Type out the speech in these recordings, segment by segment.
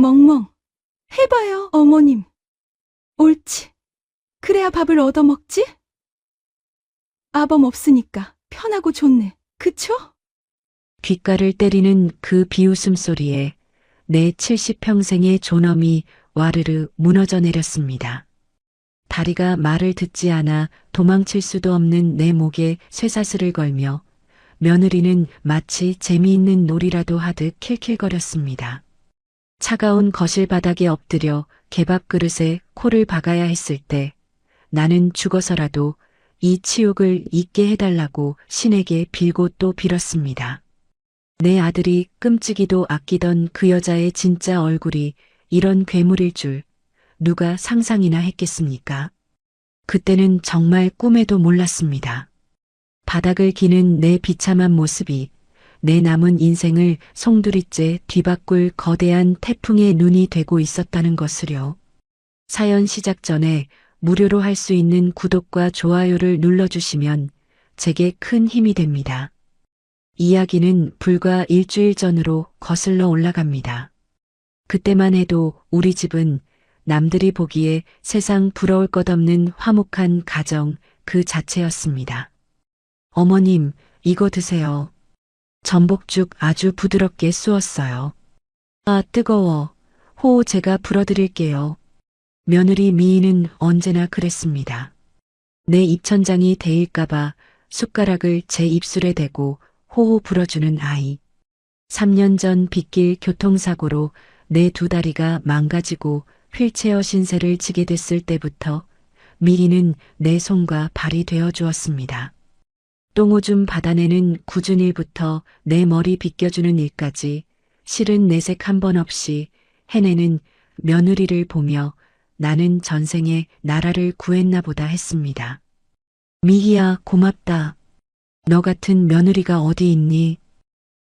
멍멍. 해봐요, 어머님. 옳지. 그래야 밥을 얻어먹지? 아범 없으니까 편하고 좋네. 그쵸? 귓가를 때리는 그 비웃음 소리에 내 70평생의 존엄이 와르르 무너져 내렸습니다. 다리가 말을 듣지 않아 도망칠 수도 없는 내 목에 쇠사슬을 걸며 며느리는 마치 재미있는 놀이라도 하듯 킬킬거렸습니다. 차가운 거실 바닥에 엎드려 개밥 그릇에 코를 박아야 했을 때 나는 죽어서라도 이 치욕을 잊게 해달라고 신에게 빌고 또 빌었습니다. 내 아들이 끔찍이도 아끼던 그 여자의 진짜 얼굴이 이런 괴물일 줄 누가 상상이나 했겠습니까? 그때는 정말 꿈에도 몰랐습니다. 바닥을 기는 내 비참한 모습이 내 남은 인생을 송두리째 뒤바꿀 거대한 태풍의 눈이 되고 있었다는 것을요. 사연 시작 전에 무료로 할 수 있는 구독과 좋아요를 눌러주시면 제게 큰 힘이 됩니다. 이야기는 불과 일주일 전으로 거슬러 올라갑니다. 그때만 해도 우리 집은 남들이 보기에 세상 부러울 것 없는 화목한 가정 그 자체였습니다. 어머님, 이거 드세요. 전복죽 아주 부드럽게 쑤었어요. 아, 뜨거워. 호, 제가 불어드릴게요. 며느리 미희는 언제나 그랬습니다. 내 입천장이 데일까봐 숟가락을 제 입술에 대고 호호 불어주는 아이. 3년 전 빗길 교통사고로 내 두 다리가 망가지고 휠체어 신세를 지게 됐을 때부터 미희는 내 손과 발이 되어 주었습니다. 똥오줌 받아내는 굳은 일부터 내 머리 빗겨주는 일까지 실은 내색 한 번 없이 해내는 며느리를 보며 나는 전생에 나라를 구했나 보다 했습니다. 미희야, 고맙다. 너 같은 며느리가 어디 있니?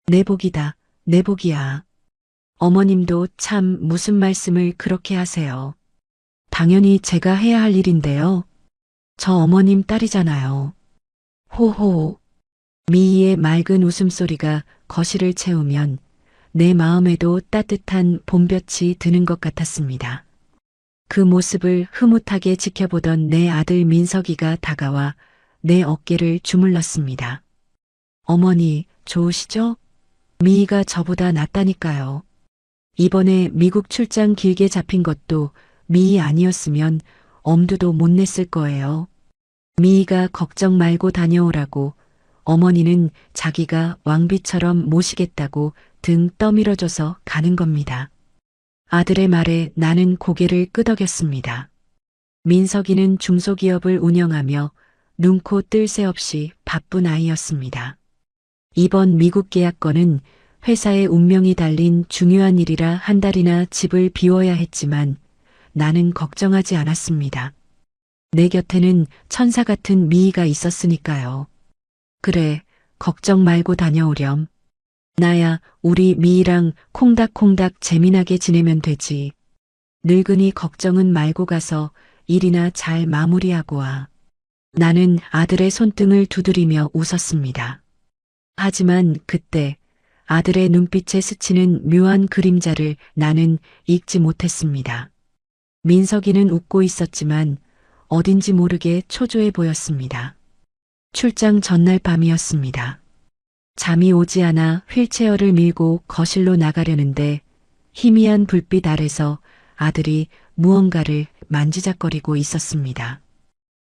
내 복이다, 내 복이야. 어머님도 참 무슨 말씀을 그렇게 하세요. 당연히 제가 해야 할 일인데요. 저 어머님 딸이잖아요. 호호. 미희의 맑은 웃음소리가 거실을 채우면 내 마음에도 따뜻한 봄볕이 드는 것 같았습니다. 그 모습을 흐뭇하게 지켜보던 내 아들 민석이가 다가와 내 어깨를 주물렀습니다. 어머니, 좋으시죠? 미희가 저보다 낫다니까요. 이번에 미국 출장 길게 잡힌 것도 미희 아니었으면 엄두도 못 냈을 거예요. 미희가 걱정 말고 다녀오라고 어머니는 자기가 왕비처럼 모시겠다고 등 떠밀어줘서 가는 겁니다. 아들의 말에 나는 고개를 끄덕였습니다. 민석이는 중소기업을 운영하며 눈코 뜰 새 없이 바쁜 아이였습니다. 이번 미국 계약건은 회사의 운명이 달린 중요한 일이라 한 달이나 집을 비워야 했지만 나는 걱정하지 않았습니다. 내 곁에는 천사 같은 미희가 있었으니까요. 그래, 걱정 말고 다녀오렴. 나야 우리 미희랑 콩닥콩닥 재미나게 지내면 되지. 늙으니 걱정은 말고 가서 일이나 잘 마무리하고 와. 나는 아들의 손등을 두드리며 웃었습니다. 하지만 그때 아들의 눈빛에 스치는 묘한 그림자를 나는 잊지 못했습니다. 민석이는 웃고 있었지만 어딘지 모르게 초조해 보였습니다. 출장 전날 밤이었습니다. 잠이 오지 않아 휠체어를 밀고 거실로 나가려는데 희미한 불빛 아래서 아들이 무언가를 만지작거리고 있었습니다.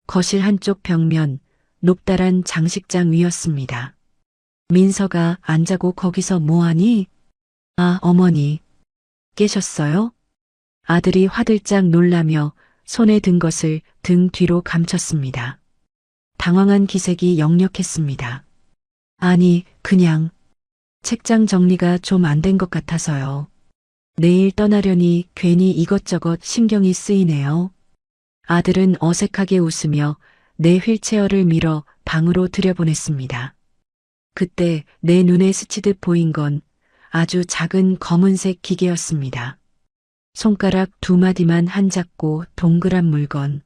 거실 한쪽 벽면 높다란 장식장 위였습니다. 민서가 안 자고 거기서 뭐하니? 아, 어머니. 깨셨어요? 아들이 화들짝 놀라며 손에 든 것을 등 뒤로 감췄습니다. 당황한 기색이 역력했습니다. 아니, 그냥 책장 정리가 좀 안 된 것 같아서요. 내일 떠나려니 괜히 이것저것 신경이 쓰이네요. 아들은 어색하게 웃으며 내 휠체어를 밀어 방으로 들여보냈습니다. 그때 내 눈에 스치듯 보인 건 아주 작은 검은색 기계였습니다. 손가락 두 마디만 한 작고 동그란 물건.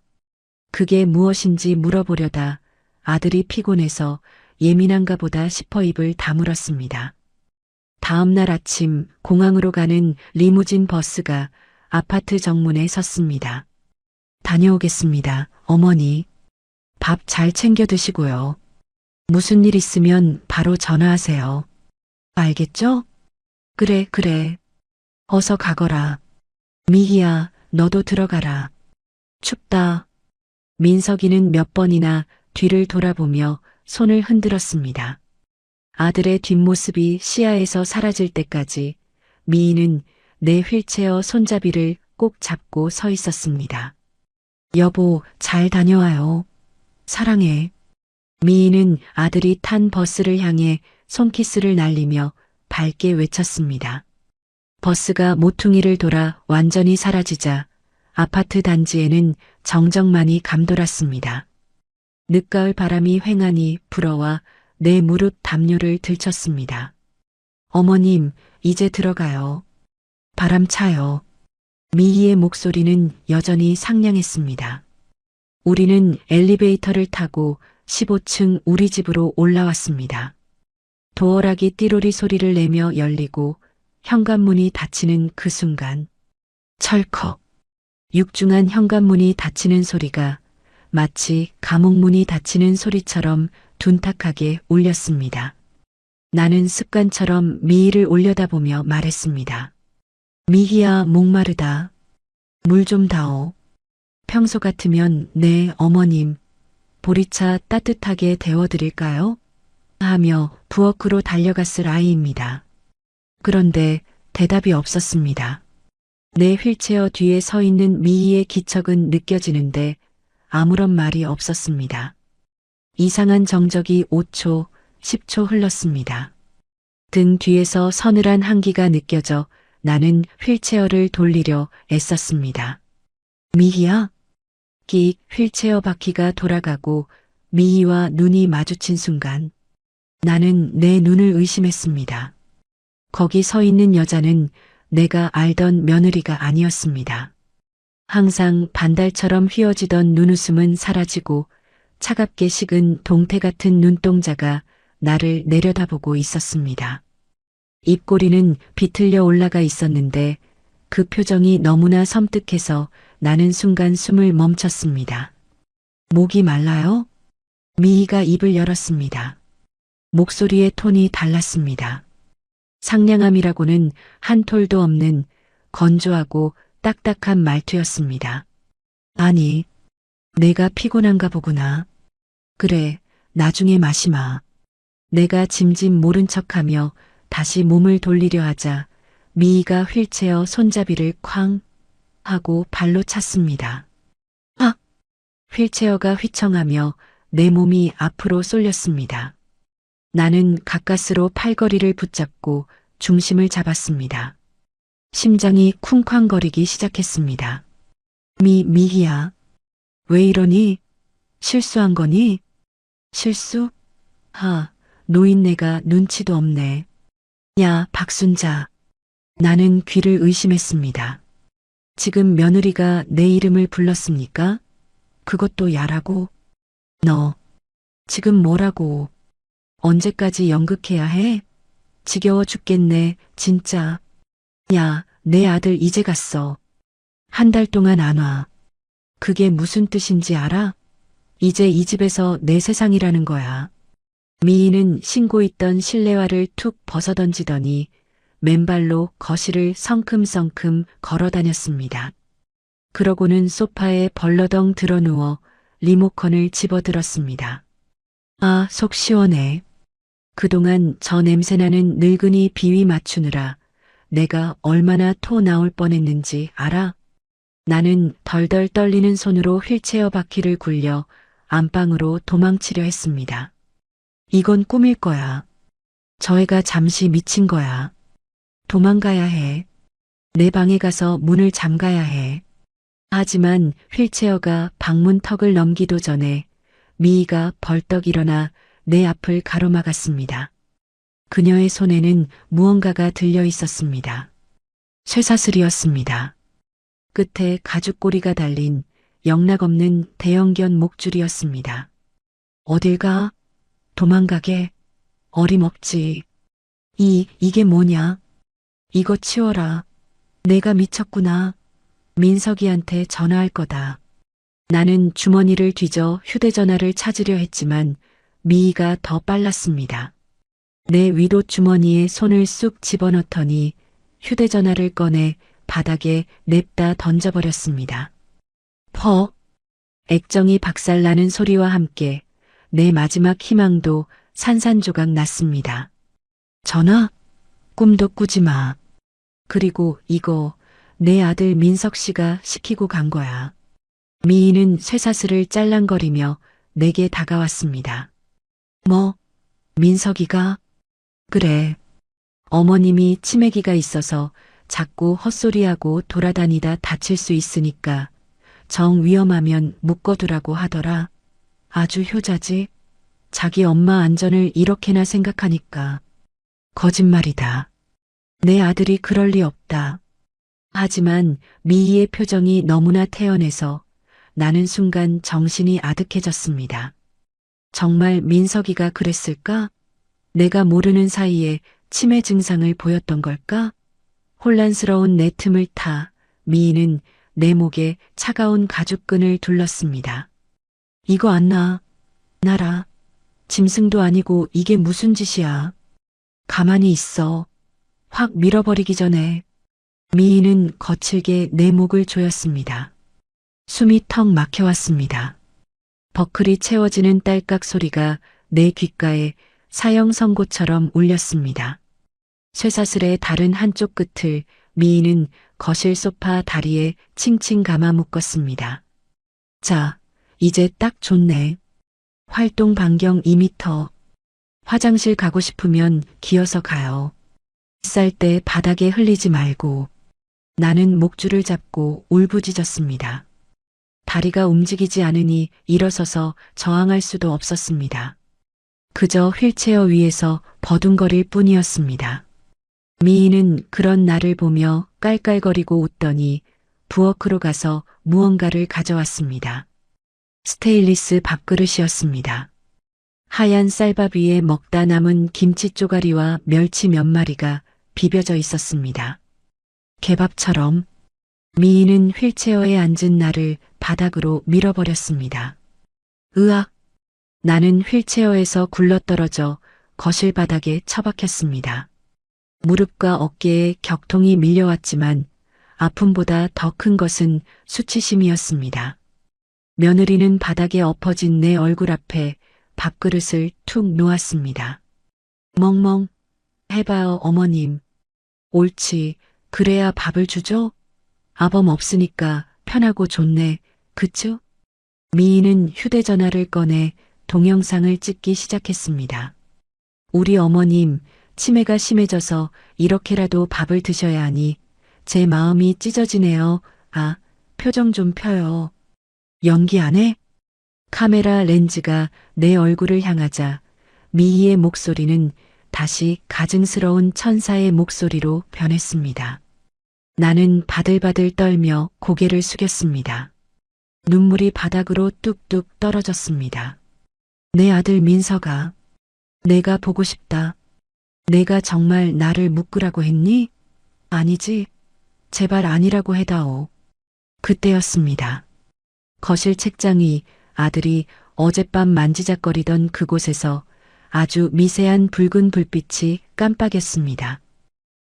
그게 무엇인지 물어보려다 아들이 피곤해서 예민한가 보다 싶어 입을 다물었습니다. 다음 날 아침 공항으로 가는 리무진 버스가 아파트 정문에 섰습니다. 다녀오겠습니다, 어머니. 밥 잘 챙겨 드시고요. 무슨 일 있으면 바로 전화하세요. 알겠죠? 그래, 그래. 어서 가거라. 미희야, 너도 들어가라. 춥다. 민석이는 몇 번이나 뒤를 돌아보며 손을 흔들었습니다. 아들의 뒷모습이 시야에서 사라질 때까지 미희는 내 휠체어 손잡이를 꼭 잡고 서 있었습니다. 여보, 잘 다녀와요. 사랑해. 미희는 아들이 탄 버스를 향해 손키스를 날리며 밝게 외쳤습니다. 버스가 모퉁이를 돌아 완전히 사라지자 아파트 단지에는 정적만이 감돌았습니다. 늦가을 바람이 휑하니 불어와 내 무릎 담요를 들쳤습니다. 어머님, 이제 들어가요. 바람 차요. 미희의 목소리는 여전히 상냥했습니다. 우리는 엘리베이터를 타고 15층 우리 집으로 올라왔습니다. 도어락이 띠로리 소리를 내며 열리고 현관문이 닫히는 그 순간 철컥 육중한 현관문이 닫히는 소리가 마치 감옥문이 닫히는 소리처럼 둔탁하게 울렸습니다. 나는 습관처럼 미희를 올려다보며 말했습니다. 미희야, 목마르다. 물 좀 다오. 평소 같으면 네, 어머님. 보리차 따뜻하게 데워드릴까요? 하며 부엌으로 달려갔을 아이입니다. 그런데 대답이 없었습니다. 내 휠체어 뒤에 서 있는 미희의 기척은 느껴지는데 아무런 말이 없었습니다. 이상한 정적이 5초, 10초 흘렀습니다. 등 뒤에서 서늘한 한기가 느껴져 나는 휠체어를 돌리려 애썼습니다. 미희야? 끽 휠체어 바퀴가 돌아가고 미희와 눈이 마주친 순간 나는 내 눈을 의심했습니다. 거기 서 있는 여자는 내가 알던 며느리가 아니었습니다. 항상 반달처럼 휘어지던 눈웃음은 사라지고 차갑게 식은 동태 같은 눈동자가 나를 내려다보고 있었습니다. 입꼬리는 비틀려 올라가 있었는데 그 표정이 너무나 섬뜩해서 나는 순간 숨을 멈췄습니다. 목이 말라요? 미희가 입을 열었습니다. 목소리의 톤이 달랐습니다. 상냥함이라고는 한 톨도 없는 건조하고 딱딱한 말투였습니다. 아니, 내가 피곤한가 보구나. 그래, 나중에 마시마. 내가 짐짓 모른 척하며 다시 몸을 돌리려 하자 미희가 휠체어 손잡이를 쾅 하고 발로 찼습니다. 아! 휠체어가 휘청하며 내 몸이 앞으로 쏠렸습니다. 나는 가까스로 팔걸이를 붙잡고 중심을 잡았습니다. 심장이 쿵쾅거리기 시작했습니다. 미희야. 왜 이러니? 실수한 거니? 실수? 노인네가 눈치도 없네. 야, 박순자. 나는 귀를 의심했습니다. 지금 며느리가 내 이름을 불렀습니까? 그것도 야라고? 너, 지금 뭐라고? 언제까지 연극해야 해? 지겨워 죽겠네, 진짜. 야, 내 아들 이제 갔어. 한 달 동안 안 와. 그게 무슨 뜻인지 알아? 이제 이 집에서 내 세상이라는 거야. 미희는 신고 있던 실내화를 툭 벗어던지더니 맨발로 거실을 성큼성큼 걸어다녔습니다. 그러고는 소파에 벌러덩 드러누워 리모컨을 집어들었습니다. 아, 속 시원해. 그동안 저 냄새나는 늙은이 비위 맞추느라 내가 얼마나 토 나올 뻔했는지 알아? 나는 덜덜 떨리는 손으로 휠체어 바퀴를 굴려 안방으로 도망치려 했습니다. 이건 꿈일 거야. 저 애가 잠시 미친 거야. 도망가야 해. 내 방에 가서 문을 잠가야 해. 하지만 휠체어가 방문 턱을 넘기도 전에 미희가 벌떡 일어나 내 앞을 가로막았습니다. 그녀의 손에는 무언가가 들려 있었습니다. 쇠사슬이었습니다. 끝에 가죽고리가 달린 영락없는 대형견 목줄이었습니다. 어딜 가? 도망가게? 어림없지. 이게 뭐냐? 이거 치워라. 내가 미쳤구나. 민석이한테 전화할 거다. 나는 주머니를 뒤져 휴대전화를 찾으려 했지만 미희가 더 빨랐습니다. 내 윗옷 주머니에 손을 쑥 집어넣더니 휴대전화를 꺼내 바닥에 냅다 던져버렸습니다. 퍽! 액정이 박살나는 소리와 함께 내 마지막 희망도 산산조각 났습니다. 전화? 꿈도 꾸지 마. 그리고 이거 내 아들 민석 씨가 시키고 간 거야. 미희는 쇠사슬을 짤랑거리며 내게 다가왔습니다. 뭐? 민석이가? 그래. 어머님이 치매기가 있어서 자꾸 헛소리하고 돌아다니다 다칠 수 있으니까 정 위험하면 묶어두라고 하더라. 아주 효자지. 자기 엄마 안전을 이렇게나 생각하니까. 거짓말이다. 내 아들이 그럴 리 없다. 하지만 미희의 표정이 너무나 태연해서 나는 순간 정신이 아득해졌습니다. 정말 민석이가 그랬을까? 내가 모르는 사이에 치매 증상을 보였던 걸까? 혼란스러운 내 틈을 타 미희는 내 목에 차가운 가죽끈을 둘렀습니다. 이거 안 나. 나라. 짐승도 아니고 이게 무슨 짓이야. 가만히 있어. 확 밀어버리기 전에. 미희는 거칠게 내 목을 조였습니다. 숨이 턱 막혀왔습니다. 버클이 채워지는 딸깍 소리가 내 귓가에 사형 선고처럼 울렸습니다. 쇠사슬의 다른 한쪽 끝을 미희는 거실 소파 다리에 칭칭 감아 묶었습니다. 자, 이제 딱 좋네. 활동 반경 2m. 화장실 가고 싶으면 기어서 가요. 쌀 때 바닥에 흘리지 말고. 나는 목줄을 잡고 울부짖었습니다. 다리가 움직이지 않으니 일어서서 저항할 수도 없었습니다. 그저 휠체어 위에서 버둥거릴 뿐이었습니다. 미희는 그런 나를 보며 깔깔거리고 웃더니 부엌으로 가서 무언가를 가져왔습니다. 스테인리스 밥그릇이었습니다. 하얀 쌀밥 위에 먹다 남은 김치 쪼가리와 멸치 몇 마리가 비벼져 있었습니다. 개밥처럼. 미희는 휠체어에 앉은 나를 바닥으로 밀어버렸습니다. 으악! 나는 휠체어에서 굴러떨어져 거실 바닥에 처박혔습니다. 무릎과 어깨에 격통이 밀려왔지만 아픔보다 더 큰 것은 수치심이었습니다. 며느리는 바닥에 엎어진 내 얼굴 앞에 밥그릇을 툭 놓았습니다. 멍멍. 해봐요, 어머님. 옳지. 그래야 밥을 주죠? 아범 없으니까 편하고 좋네. 그쵸? 미희는 휴대전화를 꺼내 동영상을 찍기 시작했습니다. 우리 어머님, 치매가 심해져서 이렇게라도 밥을 드셔야 하니 제 마음이 찢어지네요. 아, 표정 좀 펴요. 연기 안 해? 카메라 렌즈가 내 얼굴을 향하자 미희의 목소리는 다시 가증스러운 천사의 목소리로 변했습니다. 나는 바들바들 떨며 고개를 숙였습니다. 눈물이 바닥으로 뚝뚝 떨어졌습니다. 내 아들 민서가. 내가 보고 싶다. 내가 정말 나를 묶으라고 했니? 아니지. 제발 아니라고 해다오. 그때였습니다. 거실 책장 위 아들이 어젯밤 만지작거리던 그곳에서 아주 미세한 붉은 불빛이 깜빡였습니다.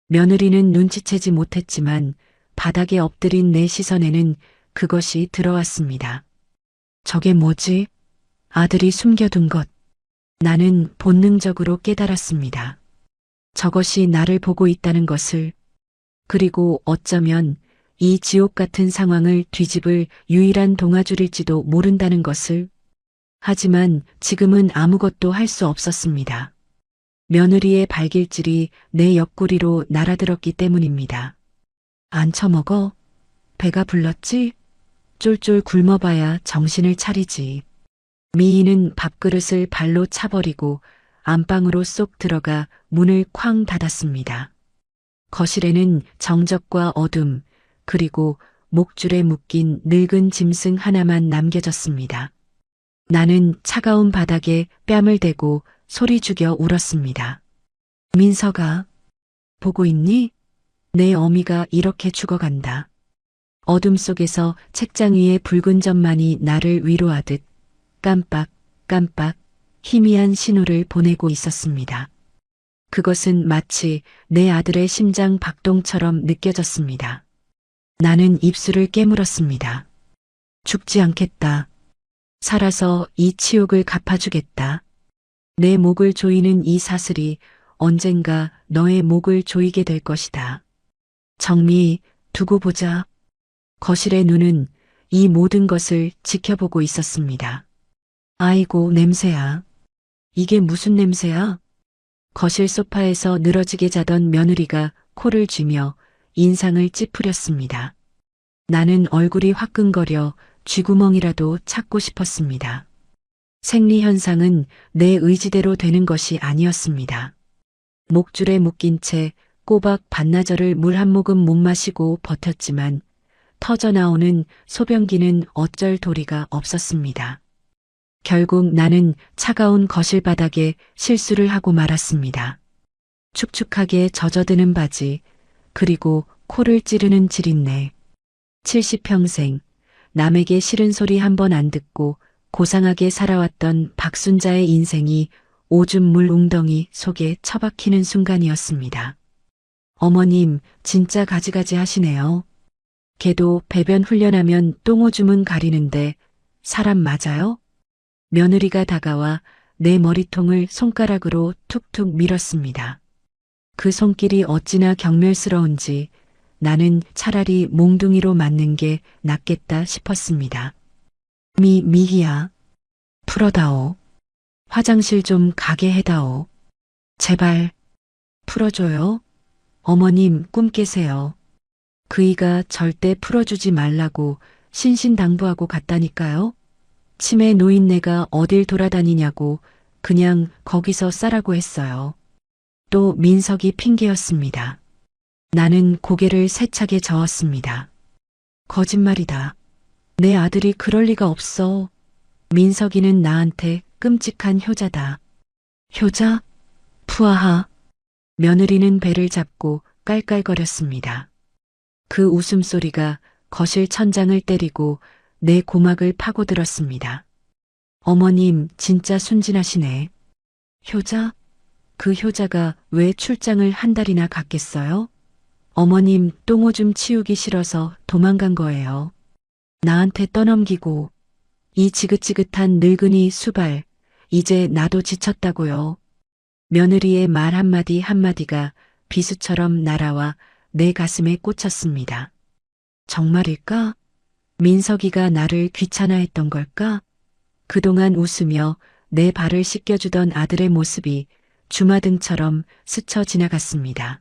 며느리는 눈치채지 못했지만 바닥에 엎드린 내 시선에는 그것이 들어왔습니다. 저게 뭐지? 아들이 숨겨둔 것. 나는 본능적으로 깨달았습니다. 저것이 나를 보고 있다는 것을. 그리고 어쩌면 이 지옥 같은 상황을 뒤집을 유일한 동아줄일지도 모른다는 것을. 하지만 지금은 아무것도 할 수 없었습니다. 며느리의 발길질이 내 옆구리로 날아들었기 때문입니다. 안 처먹어? 배가 불렀지? 쫄쫄 굶어봐야 정신을 차리지. 미희는 밥그릇을 발로 차버리고 안방으로 쏙 들어가 문을 쾅 닫았습니다. 거실에는 정적과 어둠, 그리고 목줄에 묶인 늙은 짐승 하나만 남겨졌습니다. 나는 차가운 바닥에 뺨을 대고 소리 죽여 울었습니다. 민서가, 보고 있니? 내 어미가 이렇게 죽어간다. 어둠 속에서 책장 위의 붉은 점만이 나를 위로하듯 깜빡깜빡 희미한 신호를 보내고 있었습니다. 그것은 마치 내 아들의 심장 박동처럼 느껴졌습니다. 나는 입술을 깨물었습니다. 죽지 않겠다. 살아서 이 치욕을 갚아주겠다. 내 목을 조이는 이 사슬이 언젠가 너의 목을 조이게 될 것이다. 정미, 두고 보자. 거실의 눈은 이 모든 것을 지켜보고 있었습니다. 아이고, 냄새야. 이게 무슨 냄새야? 거실 소파에서 늘어지게 자던 며느리가 코를 쥐며 인상을 찌푸렸습니다. 나는 얼굴이 화끈거려 쥐구멍이라도 찾고 싶었습니다. 생리 현상은 내 의지대로 되는 것이 아니었습니다. 목줄에 묶인 채 꼬박 반나절을 물 한 모금 못 마시고 버텼지만 터져나오는 소변기는 어쩔 도리가 없었습니다. 결국 나는 차가운 거실 바닥에 실수를 하고 말았습니다. 축축하게 젖어드는 바지, 그리고 코를 찌르는 지린내. 70평생 남에게 싫은 소리 한 번 안 듣고 고상하게 살아왔던 박순자의 인생이 오줌 물 웅덩이 속에 처박히는 순간이었습니다. 어머님, 진짜 가지가지 하시네요. 걔도 배변 훈련하면 똥오줌은 가리는데 사람 맞아요? 며느리가 다가와 내 머리통을 손가락으로 툭툭 밀었습니다. 그 손길이 어찌나 경멸스러운지 나는 차라리 몽둥이로 맞는 게 낫겠다 싶었습니다. 미희야. 풀어다오. 화장실 좀 가게 해다오. 제발. 풀어줘요. 어머님 꿈 깨세요. 그이가 절대 풀어주지 말라고 신신당부하고 갔다니까요. 치매 노인네가 어딜 돌아다니냐고 그냥 거기서 싸라고 했어요. 또 민석이 핑계였습니다. 나는 고개를 세차게 저었습니다. 거짓말이다. 내 아들이 그럴 리가 없어. 민석이는 나한테 끔찍한 효자다. 효자? 푸아하. 며느리는 배를 잡고 깔깔거렸습니다. 그 웃음소리가 거실 천장을 때리고 내 고막을 파고들었습니다. 어머님 진짜 순진하시네. 효자? 그 효자가 왜 출장을 한 달이나 갔겠어요? 어머님 똥오줌 치우기 싫어서 도망간 거예요. 나한테 떠넘기고 이 지긋지긋한 늙은이 수발 이제 나도 지쳤다고요. 며느리의 말 한마디 한마디가 비수처럼 날아와 내 가슴에 꽂혔습니다. 정말일까? 민석이가 나를 귀찮아했던 걸까? 그동안 웃으며 내 발을 씻겨주던 아들의 모습이 주마등처럼 스쳐 지나갔습니다.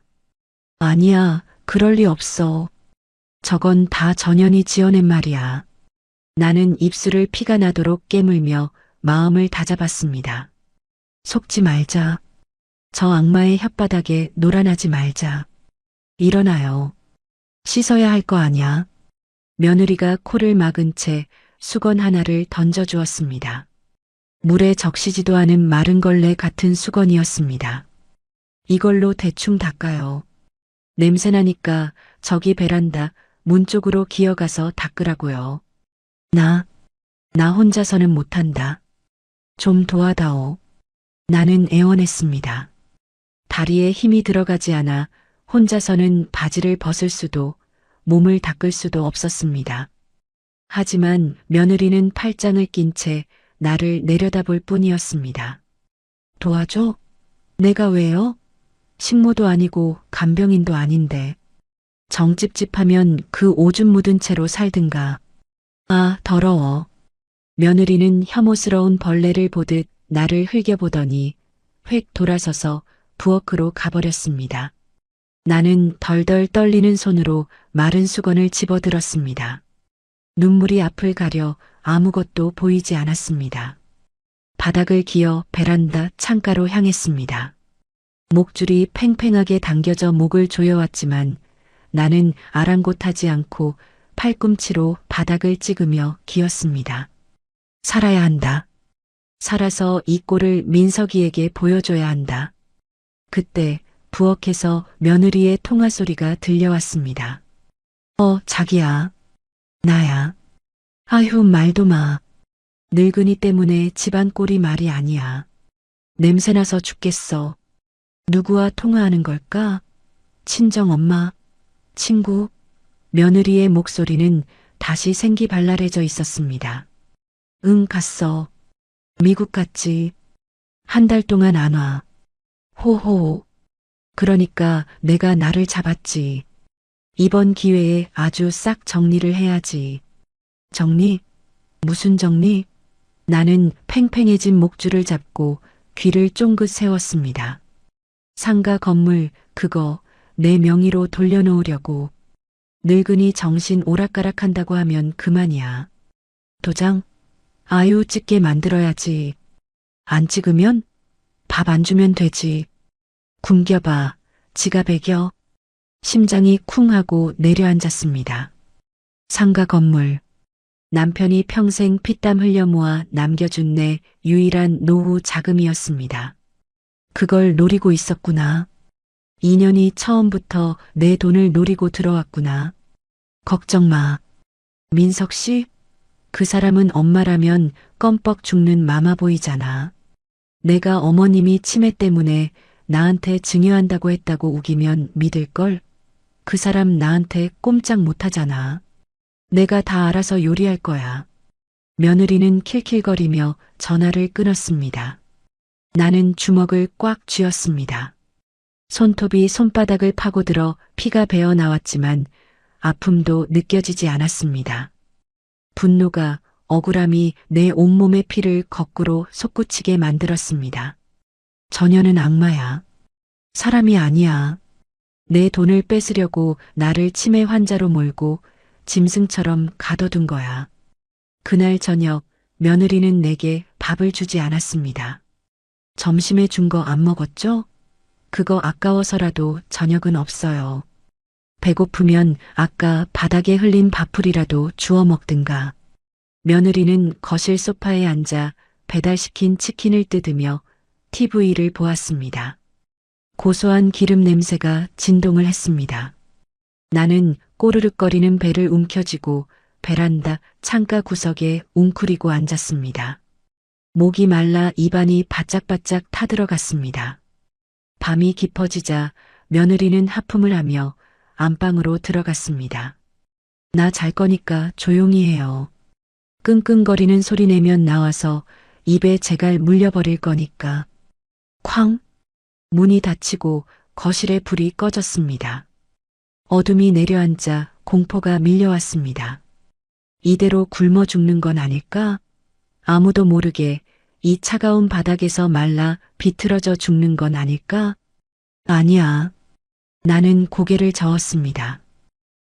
아니야, 그럴 리 없어. 저건 다 전현이 지어낸 말이야. 나는 입술을 피가 나도록 깨물며 마음을 다잡았습니다. 속지 말자. 저 악마의 혓바닥에 놀아나지 말자. 일어나요. 씻어야 할 거 아냐. 며느리가 코를 막은 채 수건 하나를 던져주었습니다. 물에 적시지도 않은 마른 걸레 같은 수건이었습니다. 이걸로 대충 닦아요. 냄새나니까 저기 베란다 문 쪽으로 기어가서 닦으라고요. 나 혼자서는 못한다. 좀 도와다오. 나는 애원했습니다. 다리에 힘이 들어가지 않아 혼자서는 바지를 벗을 수도 몸을 닦을 수도 없었습니다. 하지만 며느리는 팔짱을 낀 채 나를 내려다볼 뿐이었습니다. 도와줘? 내가 왜요? 식모도 아니고 간병인도 아닌데. 정찝찝하면 그 오줌 묻은 채로 살든가. 아, 더러워. 며느리는 혐오스러운 벌레를 보듯 나를 흘겨보더니 획 돌아서서 부엌으로 가버렸습니다. 나는 덜덜 떨리는 손으로 마른 수건을 집어들었습니다. 눈물이 앞을 가려 아무것도 보이지 않았습니다. 바닥을 기어 베란다 창가로 향했습니다. 목줄이 팽팽하게 당겨져 목을 조여왔지만 나는 아랑곳하지 않고 팔꿈치로 바닥을 찍으며 기었습니다. 살아야 한다. 살아서 이 꼴을 민석이에게 보여줘야 한다. 그때 부엌에서 며느리의 통화 소리가 들려왔습니다. 자기야. 나야. 아휴, 말도 마. 늙은이 때문에 집안 꼴이 말이 아니야. 냄새나서 죽겠어. 누구와 통화하는 걸까? 친정 엄마? 친구? 며느리의 목소리는 다시 생기발랄해져 있었습니다. 응, 갔어. 미국 갔지. 한 달 동안 안 와. 호호. 그러니까 내가 나를 잡았지. 이번 기회에 아주 싹 정리를 해야지. 정리? 무슨 정리? 나는 팽팽해진 목줄을 잡고 귀를 쫑긋 세웠습니다. 상가 건물, 그거 내 명의로 돌려놓으려고. 늙은이 정신 오락가락한다고 하면 그만이야. 도장? 아유, 찍게 만들어야지. 안 찍으면? 밥 안 주면 되지. 굶겨봐. 지가 배겨. 심장이 쿵 하고 내려앉았습니다. 상가 건물. 남편이 평생 피땀 흘려 모아 남겨준 내 유일한 노후 자금이었습니다. 그걸 노리고 있었구나. 인연이 처음부터 내 돈을 노리고 들어왔구나. 걱정 마. 민석 씨? 그 사람은 엄마라면 껌뻑 죽는 마마보이잖아. 내가 어머님이 치매 때문에 나한테 증여한다고 했다고 우기면 믿을걸? 그 사람 나한테 꼼짝 못하잖아. 내가 다 알아서 요리할 거야. 며느리는 킬킬거리며 전화를 끊었습니다. 나는 주먹을 꽉 쥐었습니다. 손톱이 손바닥을 파고들어 피가 배어 나왔지만 아픔도 느껴지지 않았습니다. 분노가, 억울함이 내 온몸의 피를 거꾸로 솟구치게 만들었습니다. 전혀는 악마야. 사람이 아니야. 내 돈을 뺏으려고 나를 치매 환자로 몰고 짐승처럼 가둬둔 거야. 그날 저녁 며느리는 내게 밥을 주지 않았습니다. 점심에 준 거 안 먹었죠? 그거 아까워서라도 저녁은 없어요. 배고프면 아까 바닥에 흘린 밥풀이라도 주워 먹든가. 며느리는 거실 소파에 앉아 배달시킨 치킨을 뜯으며 TV를 보았습니다. 고소한 기름 냄새가 진동을 했습니다. 나는 꼬르륵거리는 배를 움켜쥐고 베란다 창가 구석에 웅크리고 앉았습니다. 목이 말라 입안이 바짝바짝 타들어갔습니다. 밤이 깊어지자 며느리는 하품을 하며 안방으로 들어갔습니다. 나 잘 거니까 조용히 해요. 끙끙거리는 소리 내면 나와서 입에 재갈 물려버릴 거니까. 쾅! 문이 닫히고 거실에 불이 꺼졌습니다. 어둠이 내려앉아 공포가 밀려왔습니다. 이대로 굶어 죽는 건 아닐까? 아무도 모르게 이 차가운 바닥에서 말라 비틀어져 죽는 건 아닐까? 아니야. 나는 고개를 저었습니다.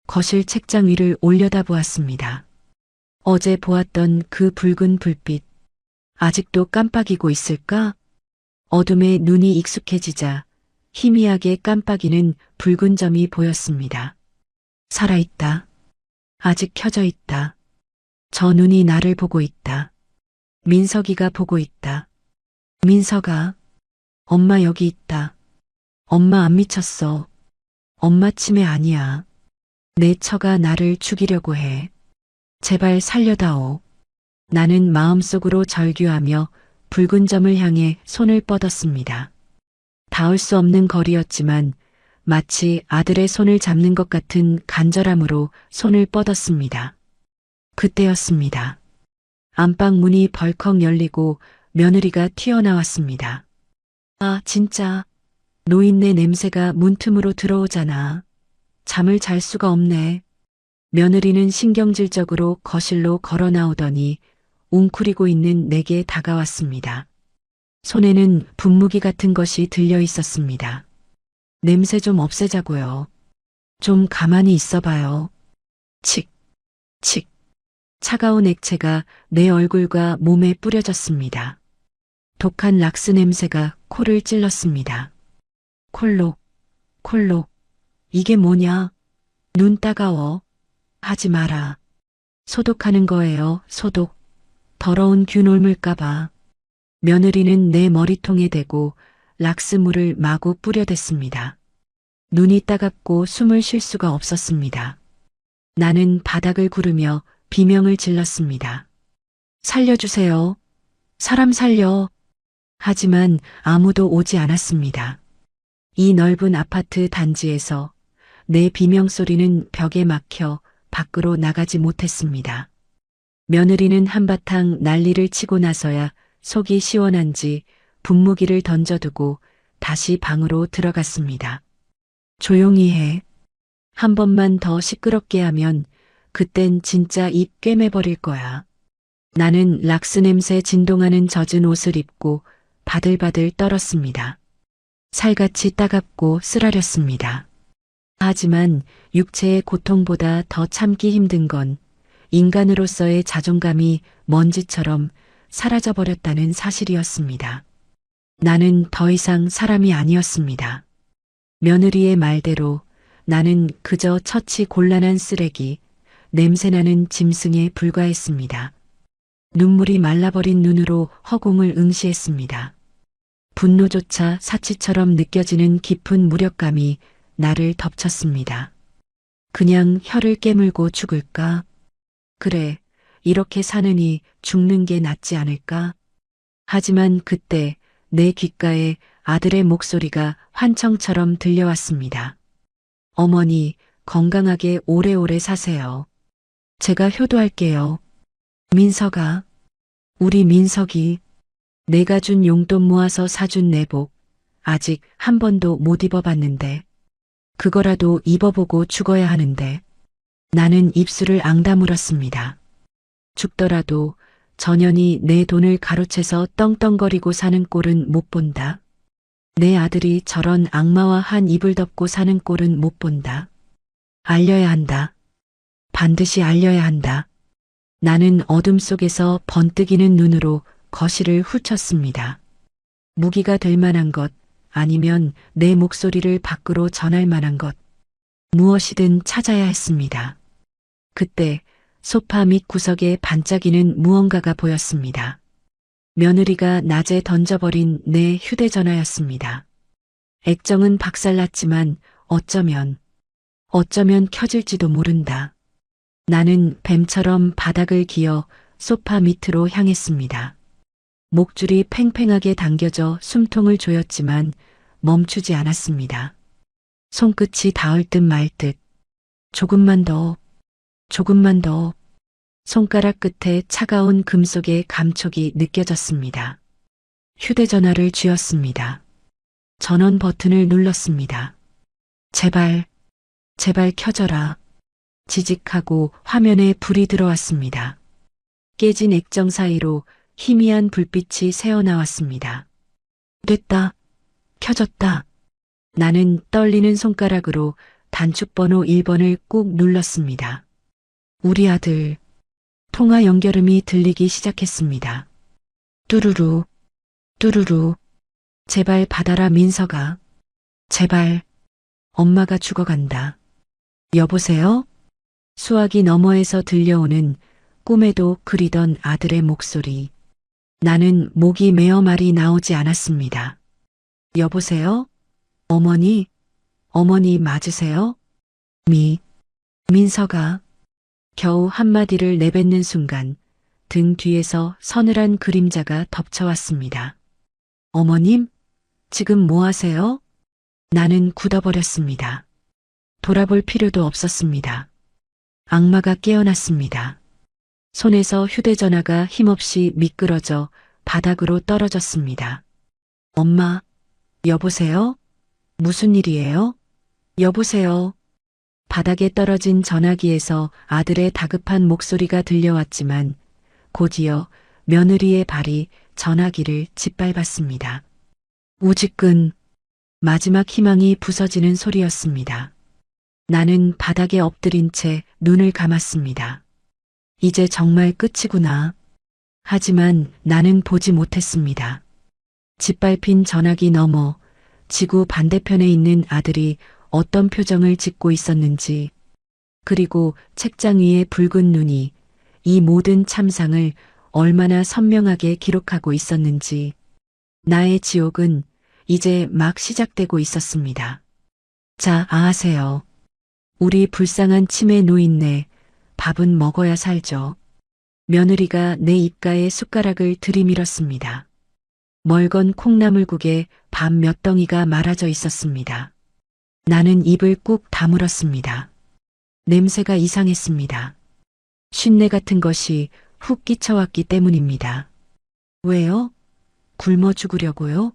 거실 책장 위를 올려다보았습니다. 어제 보았던 그 붉은 불빛, 아직도 깜빡이고 있을까? 어둠에 눈이 익숙해지자 희미하게 깜빡이는 붉은 점이 보였습니다. 살아있다. 아직 켜져 있다. 저 눈이 나를 보고 있다. 민석이가 보고 있다. 민석아, 엄마 여기 있다. 엄마 안 미쳤어. 엄마 치매 아니야. 내 처가 나를 죽이려고 해. 제발 살려다오. 나는 마음속으로 절규하며 붉은 점을 향해 손을 뻗었습니다. 닿을 수 없는 거리였지만 마치 아들의 손을 잡는 것 같은 간절함으로 손을 뻗었습니다. 그때였습니다. 안방 문이 벌컥 열리고 며느리가 튀어나왔습니다. 아, 진짜. 노인네 냄새가 문틈으로 들어오잖아. 잠을 잘 수가 없네. 며느리는 신경질적으로 거실로 걸어 나오더니 웅크리고 있는 내게 다가왔습니다. 손에는 분무기 같은 것이 들려 있었습니다. 냄새 좀 없애자고요. 좀 가만히 있어봐요. 칙, 칙. 차가운 액체가 내 얼굴과 몸에 뿌려졌습니다. 독한 락스 냄새가 코를 찔렀습니다. 콜록, 콜록. 이게 뭐냐? 눈 따가워. 하지 마라. 소독하는 거예요, 소독. 더러운 균 옮을까봐. 며느리는 내 머리통에 대고 락스물을 마구 뿌려댔습니다. 눈이 따갑고 숨을 쉴 수가 없었습니다. 나는 바닥을 구르며 비명을 질렀습니다. 살려주세요. 사람 살려. 하지만 아무도 오지 않았습니다. 이 넓은 아파트 단지에서 내 비명소리는 벽에 막혀 밖으로 나가지 못했습니다. 며느리는 한바탕 난리를 치고 나서야 속이 시원한지 분무기를 던져두고 다시 방으로 들어갔습니다. 조용히 해. 한 번만 더 시끄럽게 하면 그땐 진짜 입 꿰매버릴 거야. 나는 락스 냄새 진동하는 젖은 옷을 입고 바들바들 떨었습니다. 살같이 따갑고 쓰라렸습니다. 하지만 육체의 고통보다 더 참기 힘든 건 인간으로서의 자존감이 먼지처럼 사라져버렸다는 사실이었습니다. 나는 더 이상 사람이 아니었습니다. 며느리의 말대로 나는 그저 처치 곤란한 쓰레기, 냄새나는 짐승에 불과했습니다. 눈물이 말라버린 눈으로 허공을 응시했습니다. 분노조차 사치처럼 느껴지는 깊은 무력감이 나를 덮쳤습니다. 그냥 혀를 깨물고 죽을까? 그래, 이렇게 사느니 죽는 게 낫지 않을까? 하지만 그때 내 귓가에 아들의 목소리가 환청처럼 들려왔습니다. 어머니, 건강하게 오래오래 사세요. 제가 효도할게요. 민석아, 우리 민석이 내가 준 용돈 모아서 사준 내복 아직 한 번도 못 입어봤는데 그거라도 입어보고 죽어야 하는데 나는 입술을 앙다물었습니다. 죽더라도 전연이 내 돈을 가로채서 떵떵거리고 사는 꼴은 못 본다. 내 아들이 저런 악마와 한 입을 덮고 사는 꼴은 못 본다. 알려야 한다. 반드시 알려야 한다. 나는 어둠 속에서 번뜩이는 눈으로 거실을 훑었습니다. 무기가 될 만한 것, 아니면 내 목소리를 밖으로 전할 만한 것, 무엇이든 찾아야 했습니다. 그때 소파 밑 구석에 반짝이는 무언가가 보였습니다. 며느리가 낮에 던져버린 내 휴대전화였습니다. 액정은 박살났지만 어쩌면 켜질지도 모른다. 나는 뱀처럼 바닥을 기어 소파 밑으로 향했습니다. 목줄이 팽팽하게 당겨져 숨통을 조였지만 멈추지 않았습니다. 손끝이 닿을 듯 말 듯. 조금만 더. 손가락 끝에 차가운 금속의 감촉이 느껴졌습니다. 휴대전화를 쥐었습니다. 전원 버튼을 눌렀습니다. 제발 켜져라. 지직하고 화면에 불이 들어왔습니다. 깨진 액정 사이로 희미한 불빛이 새어나왔습니다. 됐다. 켜졌다. 나는 떨리는 손가락으로 단축번호 1번을 꾹 눌렀습니다. 우리 아들. 통화 연결음이 들리기 시작했습니다. 뚜루루. 제발 받아라 민석아. 제발. 엄마가 죽어간다. 여보세요? 수화기 너머에서 들려오는 꿈에도 그리던 아들의 목소리. 나는 목이 메어 말이 나오지 않았습니다. 여보세요? 어머니 맞으세요? 민석아. 겨우 한마디를 내뱉는 순간 등 뒤에서 서늘한 그림자가 덮쳐왔습니다. 어머님? 지금 뭐 하세요? 나는 굳어버렸습니다. 돌아볼 필요도 없었습니다. 악마가 깨어났습니다. 손에서 휴대전화가 힘없이 미끄러져 바닥으로 떨어졌습니다. 엄마, 여보세요? 무슨 일이에요? 여보세요? 바닥에 떨어진 전화기에서 아들의 다급한 목소리가 들려왔지만 곧이어 며느리의 발이 전화기를 짓밟았습니다. 우직근 마지막 희망이 부서지는 소리였습니다. 나는 바닥에 엎드린 채 눈을 감았습니다. 이제 정말 끝이구나. 하지만 나는 보지 못했습니다. 짓밟힌 전화기 너머 지구 반대편에 있는 아들이 어떤 표정을 짓고 있었는지, 그리고 책장 위의 붉은 눈이 이 모든 참상을 얼마나 선명하게 기록하고 있었는지, 나의 지옥은 이제 막 시작되고 있었습니다. 자, 아하세요. 우리 불쌍한 치매 노인네, 밥은 먹어야 살죠. 며느리가 내 입가에 숟가락을 들이밀었습니다. 멀건 콩나물국에 밥 몇 덩이가 말아져 있었습니다. 나는 입을 꾹 다물었습니다. 냄새가 이상했습니다. 쉰내 같은 것이 훅 끼쳐왔기 때문입니다. 왜요? 굶어 죽으려고요?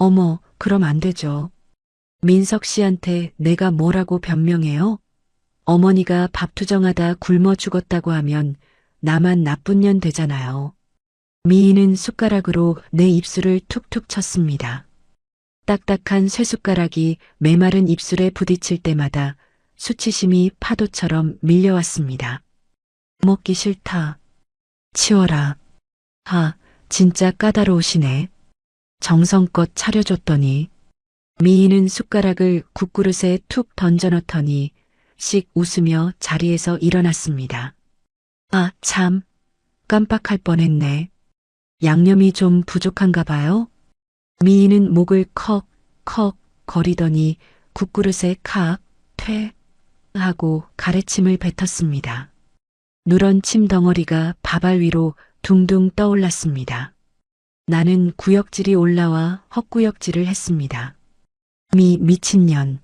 어머, 그럼 안 되죠. 민석 씨한테 내가 뭐라고 변명해요? 어머니가 밥투정하다 굶어 죽었다고 하면 나만 나쁜 년 되잖아요. 미희는 숟가락으로 내 입술을 툭툭 쳤습니다. 딱딱한 쇠숟가락이 메마른 입술에 부딪힐 때마다 수치심이 파도처럼 밀려왔습니다. 먹기 싫다. 치워라. 하, 진짜 까다로우시네. 정성껏 차려줬더니. 미희는 숟가락을 국그릇에 툭 던져넣더니 씩 웃으며 자리에서 일어났습니다. 아, 참. 깜빡할 뻔했네. 양념이 좀 부족한가 봐요. 미희는 목을 컥컥 거리더니 국그릇에 칵, 퇴 하고 가래침을 뱉었습니다. 누런 침 덩어리가 밥알 위로 둥둥 떠올랐습니다. 나는 구역질이 올라와 헛구역질을 했습니다. 미친년.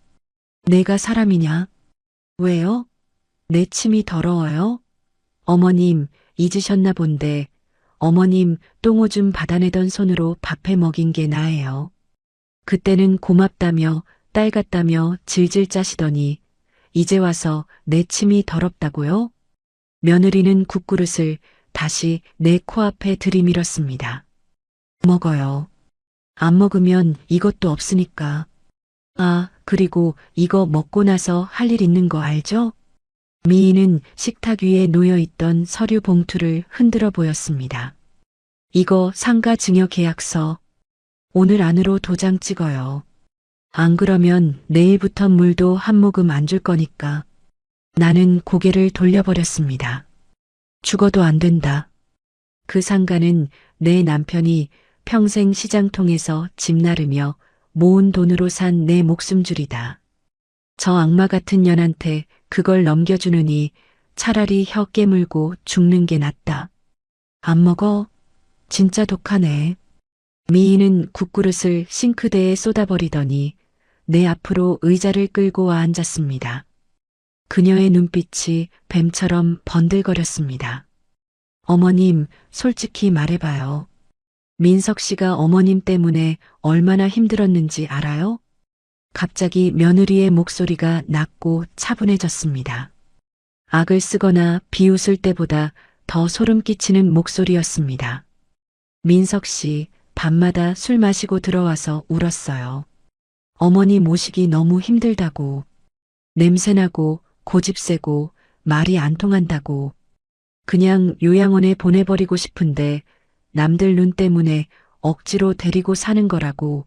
내가 사람이냐? 왜요? 내 침이 더러워요? 어머님, 잊으셨나 본데 어머님 똥오줌 받아내던 손으로 밥해 먹인 게 나예요. 그때는 고맙다며 딸 같다며 질질 짜시더니 이제 와서 내 침이 더럽다고요? 며느리는 국그릇을 다시 내 코앞에 들이밀었습니다. 먹어요. 안 먹으면 이것도 없으니까. 아, 그리고 이거 먹고 나서 할 일 있는 거 알죠? 미희는 식탁 위에 놓여있던 서류 봉투를 흔들어 보였습니다. 이거 상가 증여 계약서. 오늘 안으로 도장 찍어요. 안 그러면 내일부터 물도 한 모금 안 줄 거니까. 나는 고개를 돌려버렸습니다. 죽어도 안 된다. 그 상가는 내 남편이 평생 시장통에서 집 나르며 모은 돈으로 산 내 목숨줄이다. 저 악마 같은 년한테 그걸 넘겨주느니 차라리 혀 깨물고 죽는 게 낫다. 안 먹어? 진짜 독하네. 미희는 국그릇을 싱크대에 쏟아버리더니 내 앞으로 의자를 끌고 와 앉았습니다. 그녀의 눈빛이 뱀처럼 번들거렸습니다. 어머님, 솔직히 말해봐요. 민석 씨가 어머님 때문에 얼마나 힘들었는지 알아요? 갑자기 며느리의 목소리가 낮고 차분해졌습니다. 악을 쓰거나 비웃을 때보다 더 소름 끼치는 목소리였습니다. 민석 씨, 밤마다 술 마시고 들어와서 울었어요. 어머니 모시기 너무 힘들다고. 냄새나고 고집세고 말이 안 통한다고. 그냥 요양원에 보내버리고 싶은데 남들 눈 때문에 억지로 데리고 사는 거라고.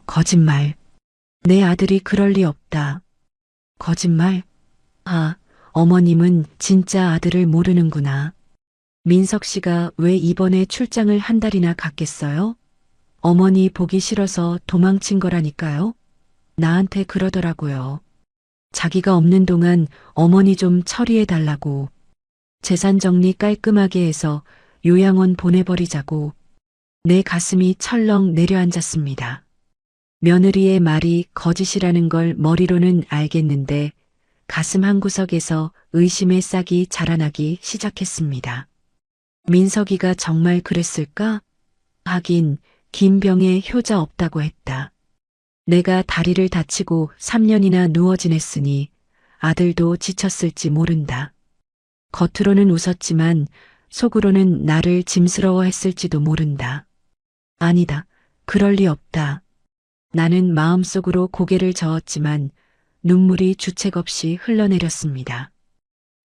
거짓말. 내 아들이 그럴 리 없다. 거짓말? 아, 어머님은 진짜 아들을 모르는구나. 민석 씨가 왜 이번에 출장을 한 달이나 갔겠어요? 어머니 보기 싫어서 도망친 거라니까요. 나한테 그러더라고요. 자기가 없는 동안 어머니 좀 처리해 달라고. 재산 정리 깔끔하게 해서 요양원 보내버리자고. 내 가슴이 철렁 내려앉았습니다. 며느리의 말이 거짓이라는 걸 머리로는 알겠는데 가슴 한구석에서 의심의 싹이 자라나기 시작했습니다. 민석이가 정말 그랬을까? 하긴 김병에 효자 없다고 했다. 내가 다리를 다치고 3년이나 누워 지냈으니 아들도 지쳤을지 모른다. 겉으로는 웃었지만 속으로는 나를 짐스러워했을지도 모른다. 아니다. 그럴 리 없다. 나는 마음속으로 고개를 저었지만 눈물이 주책 없이 흘러내렸습니다.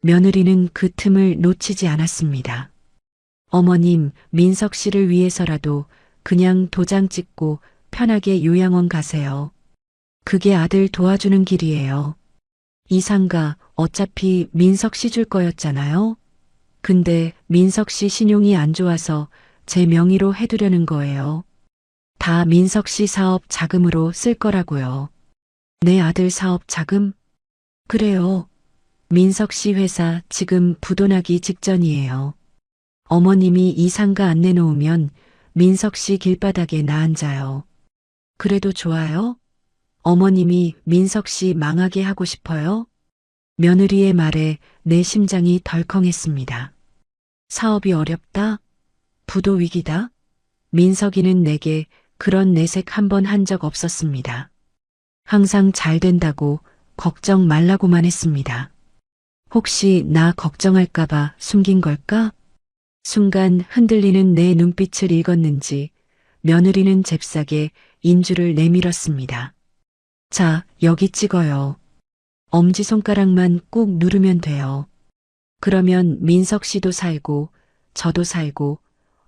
며느리는 그 틈을 놓치지 않았습니다. 어머님, 민석 씨를 위해서라도 그냥 도장 찍고 편하게 요양원 가세요. 그게 아들 도와주는 길이에요. 이 상가 어차피 민석 씨 줄 거였잖아요. 근데 민석 씨 신용이 안 좋아서 제 명의로 해두려는 거예요. 다 민석 씨 사업 자금으로 쓸 거라고요. 내 아들 사업 자금? 그래요. 민석 씨 회사 지금 부도나기 직전이에요. 어머님이 이 상가 안 내놓으면 민석 씨 길바닥에 나앉아요. 그래도 좋아요? 어머님이 민석 씨 망하게 하고 싶어요? 며느리의 말에 내 심장이 덜컹했습니다. 사업이 어렵다? 부도 위기다? 민석이는 내게 그런 내색 한 번 한 적 없었습니다. 항상 잘 된다고 걱정 말라고만 했습니다. 혹시 나 걱정할까봐 숨긴 걸까? 순간 흔들리는 내 눈빛을 읽었는지 며느리는 잽싸게 인주를 내밀었습니다. 자, 여기 찍어요. 엄지손가락만 꾹 누르면 돼요. 그러면 민석 씨도 살고, 저도 살고,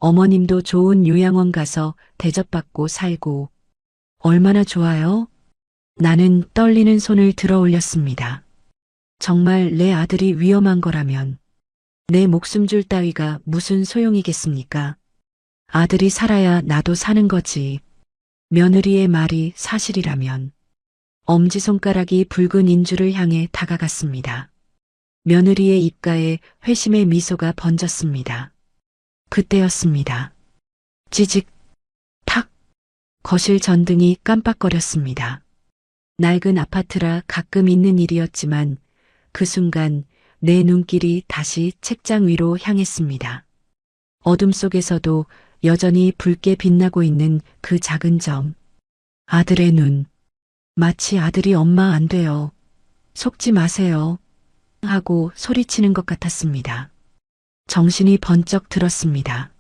어머님도 좋은 요양원 가서 대접받고 살고, 얼마나 좋아요? 나는 떨리는 손을 들어 올렸습니다. 정말 내 아들이 위험한 거라면, 내 목숨줄 따위가 무슨 소용이겠습니까? 아들이 살아야 나도 사는 거지. 며느리의 말이 사실이라면, 엄지손가락이 붉은 인주를 향해 다가갔습니다. 며느리의 입가에 회심의 미소가 번졌습니다. 그때였습니다. 찌직, 탁, 거실 전등이 깜빡거렸습니다. 낡은 아파트라 가끔 있는 일이었지만 그 순간 내 눈길이 다시 책장 위로 향했습니다. 어둠 속에서도 여전히 붉게 빛나고 있는 그 작은 점. 아들의 눈. 마치 아들이 엄마 안 돼요. 속지 마세요. 하고 소리치는 것 같았습니다. 정신이 번쩍 들었습니다.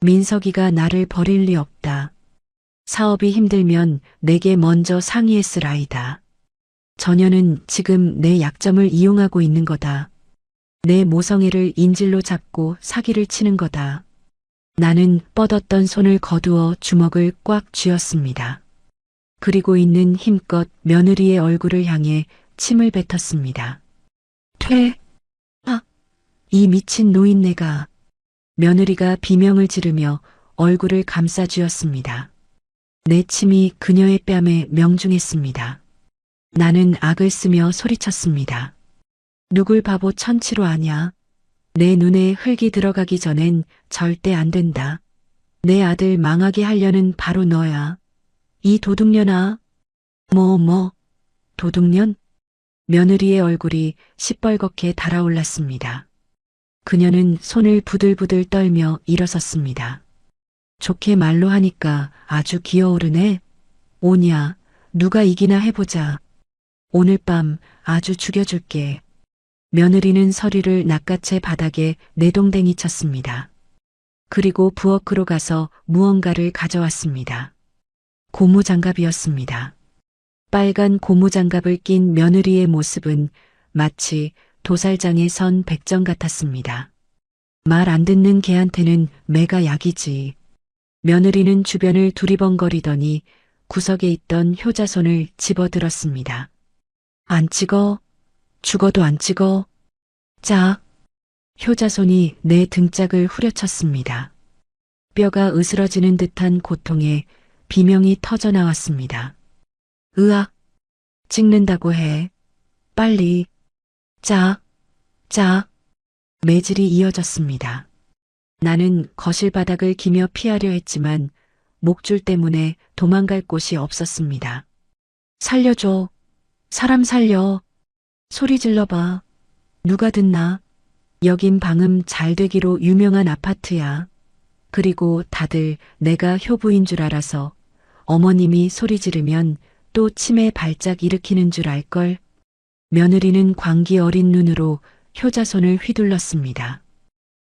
민석이가 나를 버릴 리 없다. 사업이 힘들면 내게 먼저 상의했을 아이다. 전혀는 지금 내 약점을 이용하고 있는 거다. 내 모성애를 인질로 잡고 사기를 치는 거다. 나는 뻗었던 손을 거두어 주먹을 꽉 쥐었습니다. 그리고 있는 힘껏 며느리의 얼굴을 향해 침을 뱉었습니다. 퇴! 아! 이 미친 노인네가! 며느리가 비명을 지르며 얼굴을 감싸 쥐었습니다. 내 침이 그녀의 뺨에 명중했습니다. 나는 악을 쓰며 소리쳤습니다. 누굴 바보 천치로 아냐? 내 눈에 흙이 들어가기 전엔 절대 안 된다. 내 아들 망하게 하려는 바로 너야. 이 도둑년아. 도둑년? 며느리의 얼굴이 시뻘겋게 달아올랐습니다. 그녀는 손을 부들부들 떨며 일어섰습니다. 좋게 말로 하니까 아주 기어오르네. 오냐, 누가 이기나 해보자. 오늘 밤 아주 죽여줄게. 며느리는 서리를 낚아채 바닥에 내동댕이 쳤습니다. 그리고 부엌으로 가서 무언가를 가져왔습니다. 고무장갑이었습니다. 빨간 고무장갑을 낀 며느리의 모습은 마치 도살장에 선 백정 같았습니다. 말 안 듣는 개한테는 매가 약이지. 며느리는 주변을 두리번거리더니 구석에 있던 효자손을 집어들었습니다. 안 찍어? 죽어도 안 찍어? 짝! 효자손이 내 등짝을 후려쳤습니다. 뼈가 으스러지는 듯한 고통에 비명이 터져 나왔습니다. 으악! 찍는다고 해. 빨리. 짝! 짝! 매질이 이어졌습니다. 나는 거실 바닥을 기며 피하려 했지만 목줄 때문에 도망갈 곳이 없었습니다. 살려줘. 사람 살려. 소리 질러봐. 누가 듣나? 여긴 방음 잘 되기로 유명한 아파트야. 그리고 다들 내가 효부인 줄 알아서 어머님이 소리 지르면 또 치매 발작 일으키는 줄 알걸. 며느리는 광기 어린 눈으로 효자손을 휘둘렀습니다.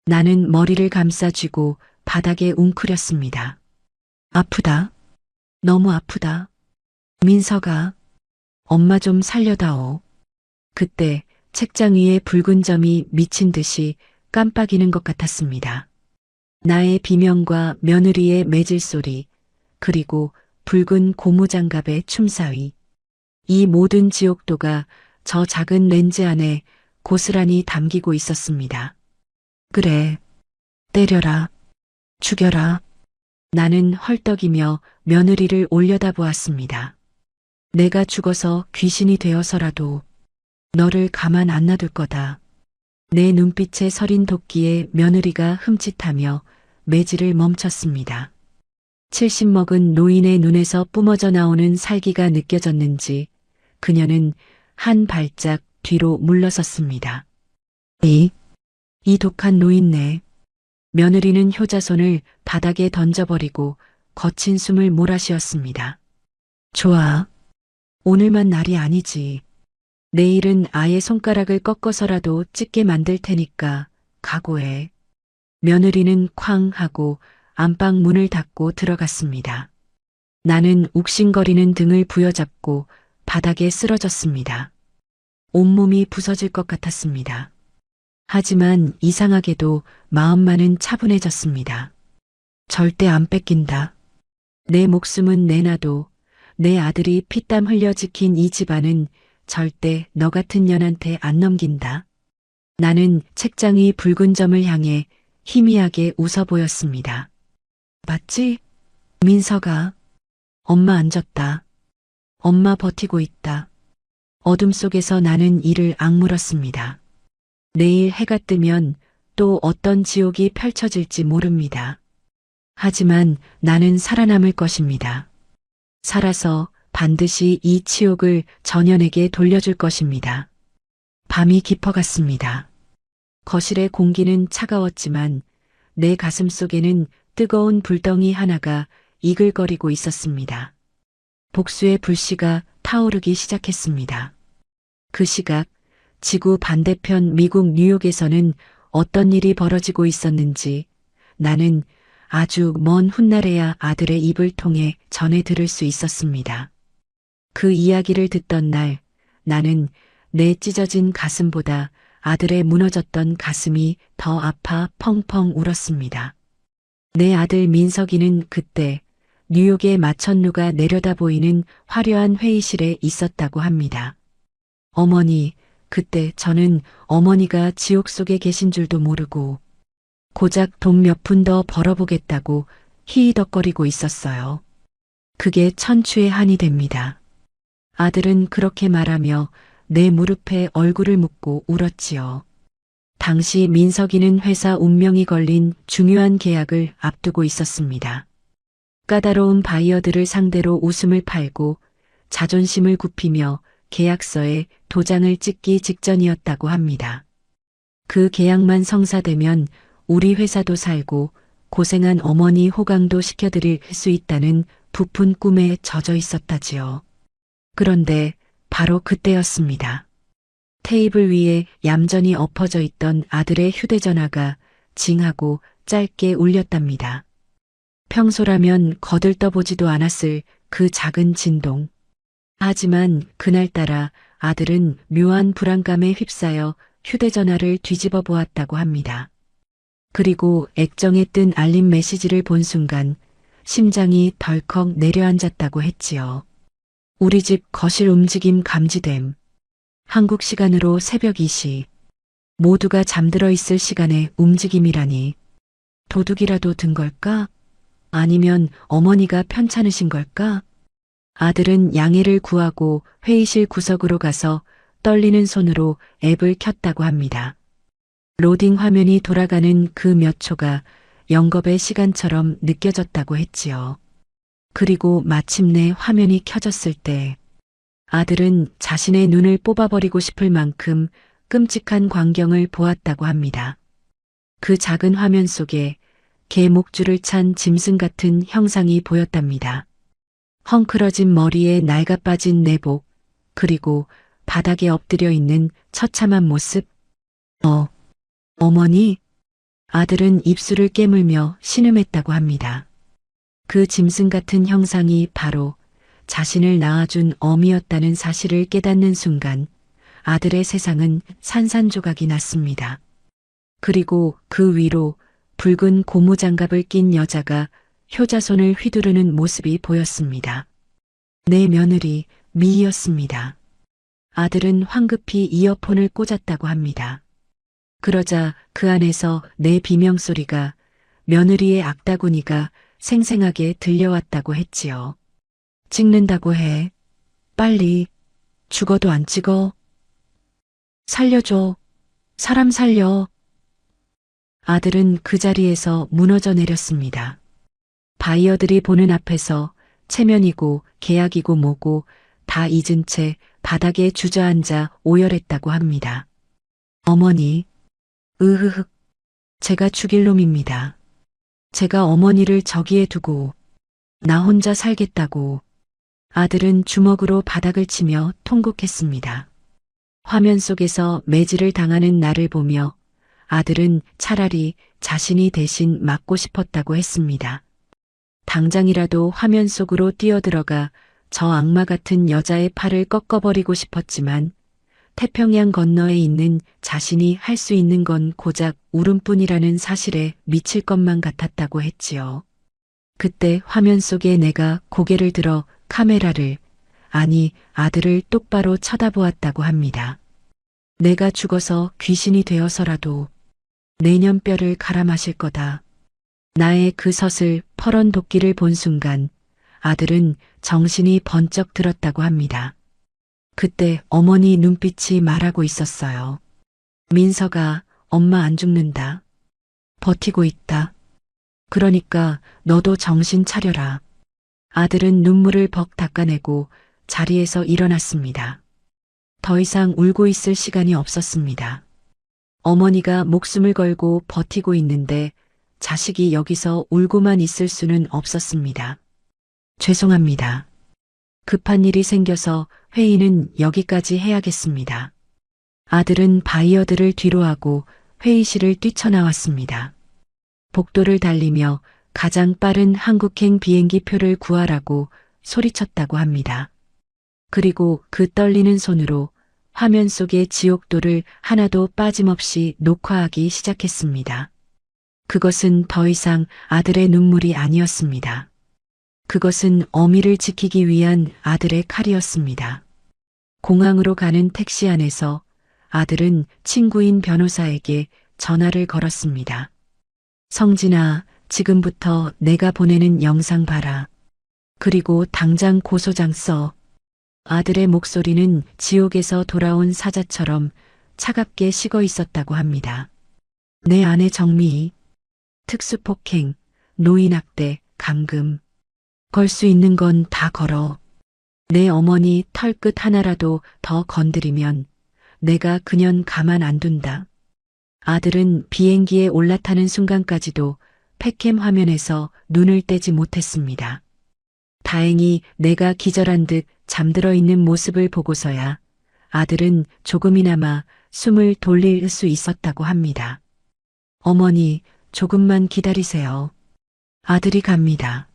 나는 머리를 감싸쥐고 바닥에 웅크렸습니다. 아프다. 너무 아프다. 민석아, 엄마 좀 살려다오. 그때 책장 위에 붉은 점이 미친 듯이 깜빡이는 것 같았습니다. 나의 비명과 며느리의 매질 소리, 그리고 붉은 고무장갑의 춤사위. 이 모든 지옥도가 저 작은 렌즈 안에 고스란히 담기고 있었습니다. 그래, 때려라, 죽여라. 나는 헐떡이며 며느리를 올려다보았습니다. 내가 죽어서 귀신이 되어서라도 너를 가만 안 놔둘 거다. 내 눈빛에 서린 도끼에 며느리가 흠칫하며 매질을 멈췄습니다. 70 먹은 노인의 눈에서 뿜어져 나오는 살기가 느껴졌는지 그녀는 한 발짝 뒤로 물러섰습니다. 이 독한 노인네. 며느리는 효자손을 바닥에 던져버리고 거친 숨을 몰아쉬었습니다. 좋아. 오늘만 날이 아니지. 내일은 아예 손가락을 꺾어서라도 찢게 만들 테니까 각오해. 며느리는 쾅 하고 안방 문을 닫고 들어갔습니다. 나는 욱신거리는 등을 부여잡고 바닥에 쓰러졌습니다. 온몸이 부서질 것 같았습니다. 하지만 이상하게도 마음만은 차분해졌습니다. 절대 안 뺏긴다. 내 목숨은 내놔도 내 아들이 피땀 흘려 지킨 이 집안은 절대 너 같은 년한테 안 넘긴다. 나는 책장 위 붉은 점을 향해 희미하게 웃어 보였습니다. 맞지? 민서가. 엄마 앉았다. 엄마 버티고 있다. 어둠 속에서 나는 이를 악물었습니다. 내일 해가 뜨면 또 어떤 지옥이 펼쳐질지 모릅니다. 하지만 나는 살아남을 것입니다. 살아서 반드시 이 치욕을 전연에게 돌려줄 것입니다. 밤이 깊어갔습니다. 거실의 공기는 차가웠지만 내 가슴 속에는 뜨거운 불덩이 하나가 이글거리고 있었습니다. 복수의 불씨가 타오르기 시작했습니다. 그 시각 지구 반대편 미국 뉴욕에서는 어떤 일이 벌어지고 있었는지 나는 아주 먼 훗날에야 아들의 입을 통해 전해 들을 수 있었습니다. 그 이야기를 듣던 날 나는 내 찢어진 가슴보다 아들의 무너졌던 가슴이 더 아파 펑펑 울었습니다. 내 아들 민석이는 그때 뉴욕의 마천루가 내려다 보이는 화려한 회의실에 있었다고 합니다. 어머니, 그때 저는 어머니가 지옥 속에 계신 줄도 모르고 고작 돈 몇 푼 더 벌어보겠다고 히히덕거리고 있었어요. 그게 천추의 한이 됩니다. 아들은 그렇게 말하며 내 무릎에 얼굴을 묻고 울었지요. 당시 민석이는 회사 운명이 걸린 중요한 계약을 앞두고 있었습니다. 까다로운 바이어들을 상대로 웃음을 팔고 자존심을 굽히며 계약서에 도장을 찍기 직전이었다고 합니다. 그 계약만 성사되면 우리 회사도 살고 고생한 어머니 호강도 시켜드릴 수 있다는 부푼 꿈에 젖어 있었다지요. 그런데 바로 그때였습니다. 테이블 위에 얌전히 엎어져 있던 아들의 휴대전화가 징하고 짧게 울렸답니다. 평소라면 거들떠보지도 않았을 그 작은 진동. 하지만 그날따라 아들은 묘한 불안감에 휩싸여 휴대전화를 뒤집어 보았다고 합니다. 그리고 액정에 뜬 알림 메시지를 본 순간 심장이 덜컥 내려앉았다고 했지요. 우리 집 거실 움직임 감지됨. 한국 시간으로 새벽 2시. 모두가 잠들어 있을 시간에 움직임이라니. 도둑이라도 든 걸까? 아니면 어머니가 편찮으신 걸까? 아들은 양해를 구하고 회의실 구석으로 가서 떨리는 손으로 앱을 켰다고 합니다. 로딩 화면이 돌아가는 그 몇 초가 영겁의 시간처럼 느껴졌다고 했지요. 그리고 마침내 화면이 켜졌을 때 아들은 자신의 눈을 뽑아버리고 싶을 만큼 끔찍한 광경을 보았다고 합니다. 그 작은 화면 속에 개 목줄을 찬 짐승 같은 형상이 보였답니다. 헝클어진 머리에 낡아빠진 내복, 그리고 바닥에 엎드려 있는 처참한 모습. 어머니? 아들은 입술을 깨물며 신음했다고 합니다. 그 짐승 같은 형상이 바로 자신을 낳아준 어미였다는 사실을 깨닫는 순간 아들의 세상은 산산조각이 났습니다. 그리고 그 위로 붉은 고무장갑을 낀 여자가 효자손을 휘두르는 모습이 보였습니다. 내 며느리 미희였습니다. 아들은 황급히 이어폰을 꽂았다고 합니다. 그러자 그 안에서 내 비명소리가 며느리의 악다구니가 생생하게 들려왔다고 했지요. 찍는다고 해. 빨리. 죽어도 안 찍어. 살려줘. 사람 살려. 아들은 그 자리에서 무너져 내렸습니다. 바이어들이 보는 앞에서 체면이고 계약이고 뭐고 다 잊은 채 바닥에 주저앉아 오열했다고 합니다. 어머니, 으흐흑, 제가 죽일 놈입니다. 제가 어머니를 저기에 두고 나 혼자 살겠다고. 아들은 주먹으로 바닥을 치며 통곡했습니다. 화면 속에서 매질을 당하는 나를 보며 아들은 차라리 자신이 대신 맞고 싶었다고 했습니다. 당장이라도 화면 속으로 뛰어들어가 저 악마 같은 여자의 팔을 꺾어버리고 싶었지만 태평양 건너에 있는 자신이 할 수 있는 건 고작 울음뿐이라는 사실에 미칠 것만 같았다고 했지요. 그때 화면 속에 내가 고개를 들어 카메라를, 아니 아들을 똑바로 쳐다보았다고 합니다. 내가 죽어서 귀신이 되어서라도 내년 뼈를 갈아 마실 거다. 나의 그 섯을 퍼런 도끼를 본 순간 아들은 정신이 번쩍 들었다고 합니다. 그때 어머니 눈빛이 말하고 있었어요. 민서가 엄마 안 죽는다. 버티고 있다. 그러니까 너도 정신 차려라. 아들은 눈물을 벅 닦아내고 자리에서 일어났습니다. 더 이상 울고 있을 시간이 없었습니다. 어머니가 목숨을 걸고 버티고 있는데 자식이 여기서 울고만 있을 수는 없었습니다. 죄송합니다. 급한 일이 생겨서 회의는 여기까지 해야겠습니다. 아들은 바이어들을 뒤로하고 회의실을 뛰쳐나왔습니다. 복도를 달리며 가장 빠른 한국행 비행기 표를 구하라고 소리쳤다고 합니다. 그리고 그 떨리는 손으로 화면 속의 지옥도를 하나도 빠짐없이 녹화하기 시작했습니다. 그것은 더 이상 아들의 눈물이 아니었습니다. 그것은 어미를 지키기 위한 아들의 칼이었습니다. 공항으로 가는 택시 안에서 아들은 친구인 변호사에게 전화를 걸었습니다. 성진아, 지금부터 내가 보내는 영상 봐라. 그리고 당장 고소장 써. 아들의 목소리는 지옥에서 돌아온 사자처럼 차갑게 식어 있었다고 합니다. 내 아내 정미, 특수폭행, 노인학대, 감금. 걸 수 있는 건 다 걸어. 내 어머니 털끝 하나라도 더 건드리면 내가 그년 가만 안 둔다. 아들은 비행기에 올라타는 순간까지도 팩캠 화면에서 눈을 떼지 못했습니다. 다행히 내가 기절한 듯 잠들어 있는 모습을 보고서야 아들은 조금이나마 숨을 돌릴 수 있었다고 합니다. 어머니, 조금만 기다리세요. 아들이 갑니다.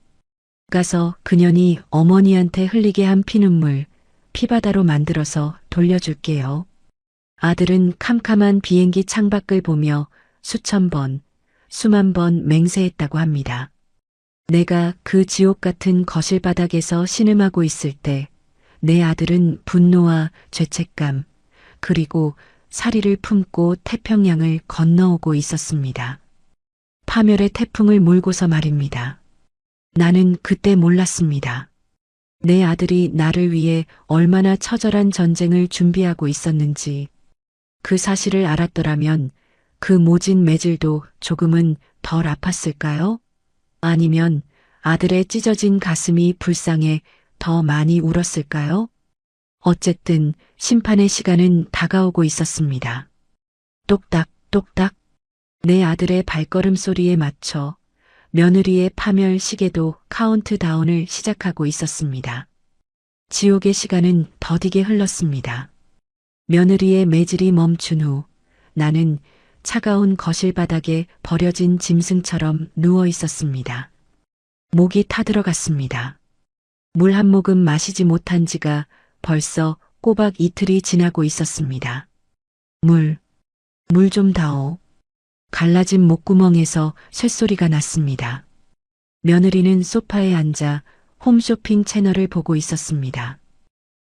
가서 그년이 어머니한테 흘리게 한 피눈물, 피바다로 만들어서 돌려줄게요. 아들은 캄캄한 비행기 창밖을 보며 수천 번, 수만 번 맹세했다고 합니다. 내가 그 지옥 같은 거실 바닥에서 신음하고 있을 때 내 아들은 분노와 죄책감, 그리고 사리를 품고 태평양을 건너오고 있었습니다. 파멸의 태풍을 몰고서 말입니다. 나는 그때 몰랐습니다. 내 아들이 나를 위해 얼마나 처절한 전쟁을 준비하고 있었는지. 그 사실을 알았더라면 그 모진 매질도 조금은 덜 아팠을까요? 아니면 아들의 찢어진 가슴이 불쌍해 더 많이 울었을까요? 어쨌든 심판의 시간은 다가오고 있었습니다. 똑딱, 똑딱. 내 아들의 발걸음 소리에 맞춰 며느리의 파멸 시계도 카운트다운을 시작하고 있었습니다. 지옥의 시간은 더디게 흘렀습니다. 며느리의 매질이 멈춘 후 나는 차가운 거실 바닥에 버려진 짐승처럼 누워 있었습니다. 목이 타들어갔습니다. 물 한 모금 마시지 못한 지가 벌써 꼬박 이틀이 지나고 있었습니다. 물 좀 다오. 갈라진 목구멍에서 쇳소리가 났습니다. 며느리는 소파에 앉아 홈쇼핑 채널을 보고 있었습니다.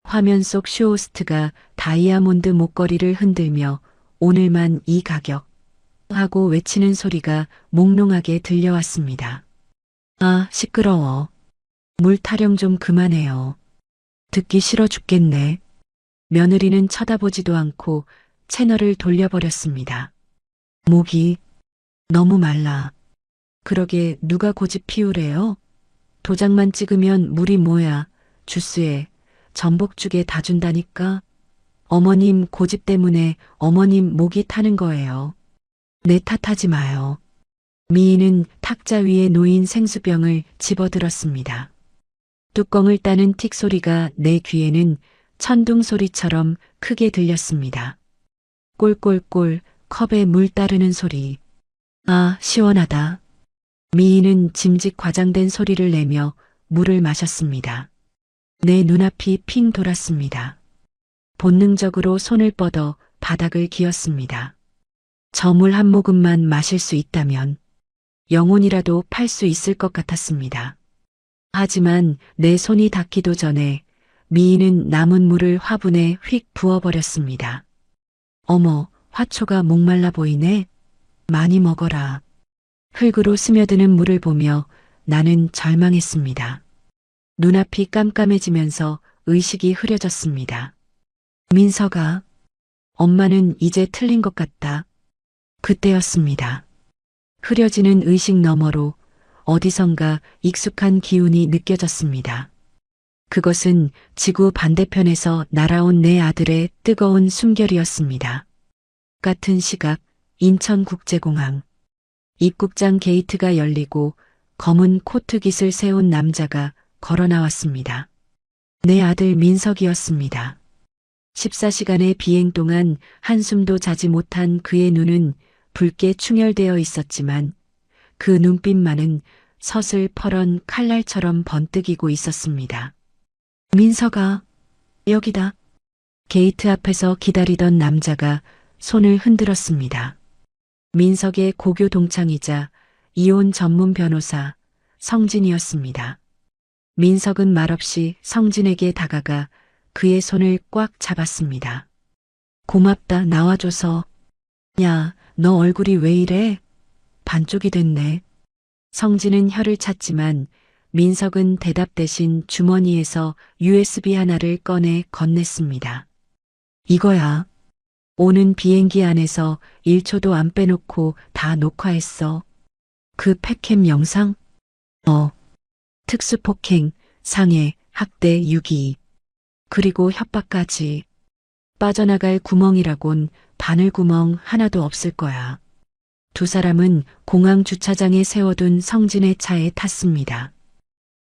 화면 속 쇼호스트가 다이아몬드 목걸이를 흔들며 오늘만 이 가격 하고 외치는 소리가 몽롱하게 들려왔습니다. 아, 시끄러워. 물 타령 좀 그만해요. 듣기 싫어 죽겠네. 며느리는 쳐다보지도 않고 채널을 돌려버렸습니다. 목이 너무 말라. 그러게 누가 고집 피우래요? 도장만 찍으면 물이 뭐야. 주스에, 전복죽에 다 준다니까. 어머님 고집 때문에 어머님 목이 타는 거예요. 내 탓하지 마요. 미인은 탁자 위에 놓인 생수병을 집어들었습니다. 뚜껑을 따는 틱 소리가 내 귀에는 천둥 소리처럼 크게 들렸습니다. 꼴꼴꼴 컵에 물 따르는 소리. 아, 시원하다. 미인은 짐짓 과장된 소리를 내며 물을 마셨습니다. 내 눈앞이 핑 돌았습니다. 본능적으로 손을 뻗어 바닥을 기었습니다. 저 물 한 모금만 마실 수 있다면 영혼이라도 팔 수 있을 것 같았습니다. 하지만 내 손이 닿기도 전에 미인은 남은 물을 화분에 휙 부어버렸습니다. 어머, 화초가 목말라 보이네. 많이 먹어라. 흙으로 스며드는 물을 보며 나는 절망했습니다. 눈앞이 깜깜해지면서 의식이 흐려졌습니다. 민서가, 엄마는 이제 틀린 것 같다. 그때였습니다. 흐려지는 의식 너머로 어디선가 익숙한 기운이 느껴졌습니다. 그것은 지구 반대편에서 날아온 내 아들의 뜨거운 숨결이었습니다. 같은 시각 인천국제공항. 입국장 게이트가 열리고 검은 코트깃을 세운 남자가 걸어 나왔습니다. 내 아들 민석이었습니다. 14시간의 비행 동안 한숨도 자지 못한 그의 눈은 붉게 충혈되어 있었지만 그 눈빛만은 서슬퍼런 칼날처럼 번뜩이고 있었습니다. 민석아, 여기다. 게이트 앞에서 기다리던 남자가 손을 흔들었습니다. 민석의 고교 동창이자 이혼 전문 변호사 성진이었습니다. 민석은 말없이 성진에게 다가가 그의 손을 꽉 잡았습니다. 고맙다, 나와줘서. 야, 너 얼굴이 왜 이래? 반쪽이 됐네. 성진은 혀를 찼지만 민석은 대답 대신 주머니에서 USB 하나를 꺼내 건넸습니다. 이거야. 오는 비행기 안에서 1초도 안 빼놓고 다 녹화했어. 그 팩캠 영상? 특수폭행, 상해, 학대, 유기. 그리고 협박까지. 빠져나갈 구멍이라곤 바늘구멍 하나도 없을 거야. 두 사람은 공항 주차장에 세워둔 성진의 차에 탔습니다.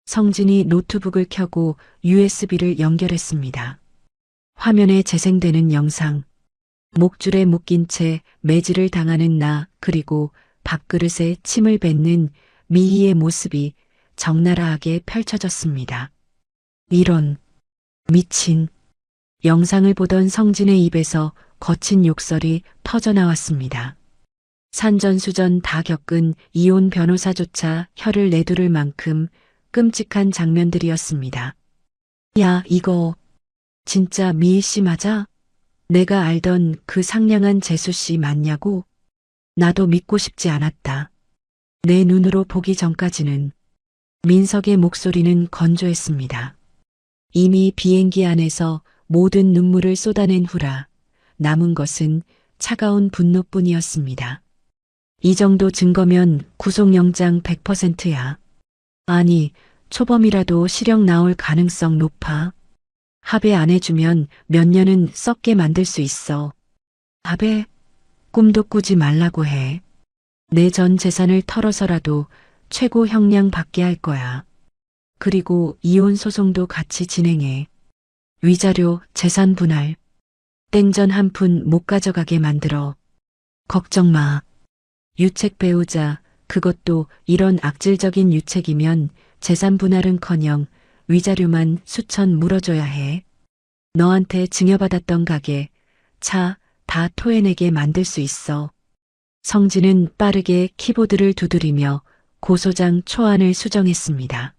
성진이 노트북을 켜고 USB를 연결했습니다. 화면에 재생되는 영상. 목줄에 묶인 채 매질을 당하는 나, 그리고 밥그릇에 침을 뱉는 미희의 모습이 적나라하게 펼쳐졌습니다. 이런, 미친. 영상을 보던 성진의 입에서 거친 욕설이 터져나왔습니다. 산전수전 다 겪은 이혼 변호사조차 혀를 내두를 만큼 끔찍한 장면들이었습니다. 야, 이거 진짜 미희 씨 맞아? 내가 알던 그 상냥한 재수 씨 맞냐고? 나도 믿고 싶지 않았다. 내 눈으로 보기 전까지는. 민석의 목소리는 건조했습니다. 이미 비행기 안에서 모든 눈물을 쏟아낸 후라 남은 것은 차가운 분노뿐이었습니다. 이 정도 증거면 구속영장 100%야. 아니, 초범이라도 실형 나올 가능성 높아. 합의 안 해주면 몇 년은 썩게 만들 수 있어. 합의? 꿈도 꾸지 말라고 해. 내 전 재산을 털어서라도 최고 형량 받게 할 거야. 그리고 이혼 소송도 같이 진행해. 위자료, 재산 분할. 땡전 한 푼 못 가져가게 만들어. 걱정 마. 유책 배우자, 그것도 이런 악질적인 유책이면 재산 분할은커녕 위자료만 수천 물어줘야 해. 너한테 증여받았던 가게, 차 다 토해내게 만들 수 있어. 성진은 빠르게 키보드를 두드리며 고소장 초안을 수정했습니다.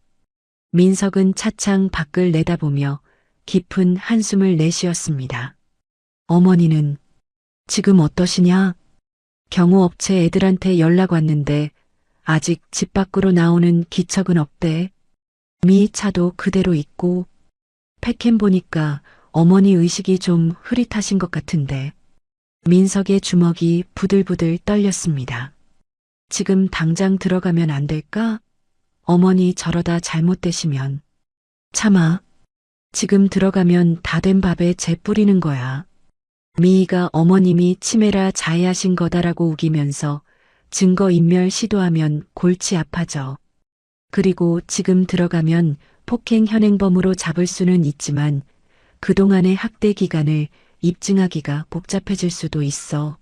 민석은 차창 밖을 내다보며 깊은 한숨을 내쉬었습니다. 어머니는 지금 어떠시냐? 경호업체 애들한테 연락 왔는데 아직 집 밖으로 나오는 기척은 없대. 미 차도 그대로 있고 팩캠 보니까 어머니 의식이 좀 흐릿하신 것 같은데. 민석의 주먹이 부들부들 떨렸습니다. 지금 당장 들어가면 안 될까? 어머니 저러다 잘못되시면. 참아. 지금 들어가면 다 된 밥에 재 뿌리는 거야. 미희가 어머님이 치매라 자해하신 거다라고 우기면서 증거인멸 시도하면 골치 아파져. 그리고 지금 들어가면 폭행 현행범으로 잡을 수는 있지만 그동안의 학대 기간을 입증하기가 복잡해질 수도 있어.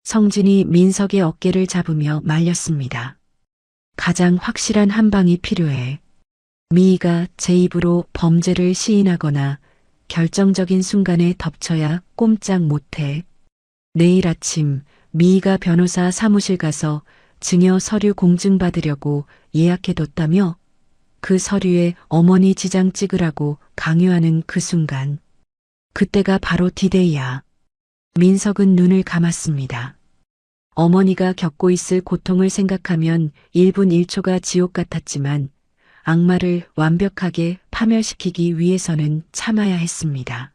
성진이 민석의 어깨를 잡으며 말렸습니다. 가장 확실한 한 방이 필요해. 미희가 제 입으로 범죄를 시인하거나 결정적인 순간에 덮쳐야 꼼짝 못해. 내일 아침 미희가 변호사 사무실 가서 증여 서류 공증받으려고 예약해뒀다며 그 서류에 어머니 지장 찍으라고 강요하는 그 순간. 그때가 바로 디데이야. 민석은 눈을 감았습니다. 어머니가 겪고 있을 고통을 생각하면 1분 1초가 지옥 같았지만 악마를 완벽하게 파멸시키기 위해서는 참아야 했습니다.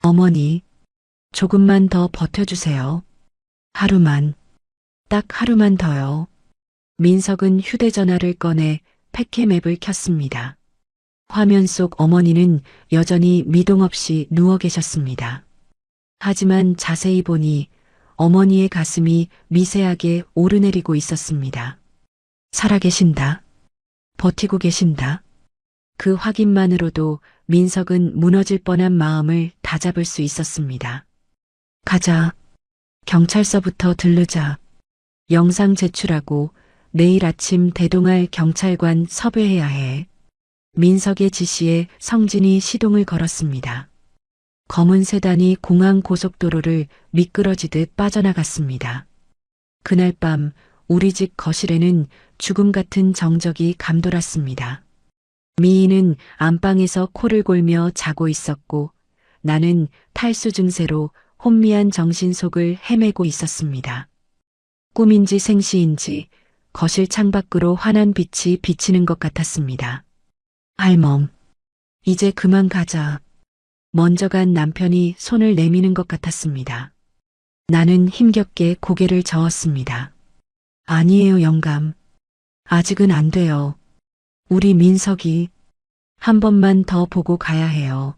어머니, 조금만 더 버텨주세요. 하루만, 딱 하루만 더요. 민석은 휴대전화를 꺼내 팩캠 앱을 켰습니다. 화면 속 어머니는 여전히 미동 없이 누워 계셨습니다. 하지만 자세히 보니 어머니의 가슴이 미세하게 오르내리고 있었습니다. 살아계신다. 버티고 계신다. 그 확인만으로도 민석은 무너질 뻔한 마음을 다잡을 수 있었습니다. 가자. 경찰서부터 들르자. 영상 제출하고 내일 아침 대동할 경찰관 섭외해야 해. 민석의 지시에 성진이 시동을 걸었습니다. 검은 세단이 공항 고속도로를 미끄러지듯 빠져나갔습니다. 그날 밤 우리 집 거실에는 죽음 같은 정적이 감돌았습니다. 미희는 안방에서 코를 골며 자고 있었고 나는 탈수 증세로 혼미한 정신 속을 헤매고 있었습니다. 꿈인지 생시인지 거실 창밖으로 환한 빛이 비치는 것 같았습니다. 할멈, 이제 그만 가자. 먼저 간 남편이 손을 내미는 것 같았습니다. 나는 힘겹게 고개를 저었습니다. 아니에요, 영감. 아직은 안 돼요. 우리 민석이 한 번만 더 보고 가야 해요.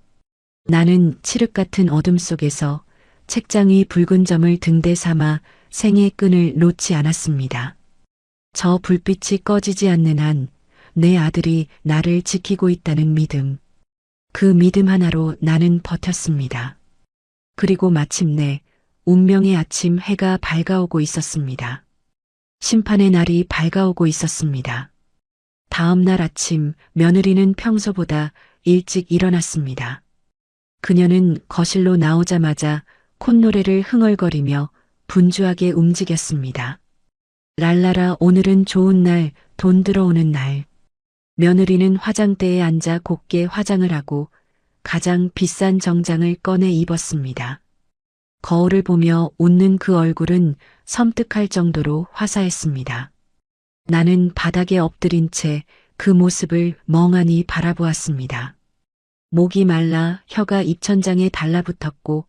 나는 칠흑 같은 어둠 속에서 책장 위 붉은 점을 등대 삼아 생의 끈을 놓지 않았습니다. 저 불빛이 꺼지지 않는 한 내 아들이 나를 지키고 있다는 믿음. 그 믿음 하나로 나는 버텼습니다. 그리고 마침내 운명의 아침 해가 밝아오고 있었습니다. 심판의 날이 밝아오고 있었습니다. 다음 날 아침 며느리는 평소보다 일찍 일어났습니다. 그녀는 거실로 나오자마자 콧노래를 흥얼거리며 분주하게 움직였습니다. 랄라라 오늘은 좋은 날, 돈 들어오는 날. 며느리는 화장대에 앉아 곱게 화장을 하고 가장 비싼 정장을 꺼내 입었습니다. 거울을 보며 웃는 그 얼굴은 섬뜩할 정도로 화사했습니다. 나는 바닥에 엎드린 채 그 모습을 멍하니 바라보았습니다. 목이 말라 혀가 입천장에 달라붙었고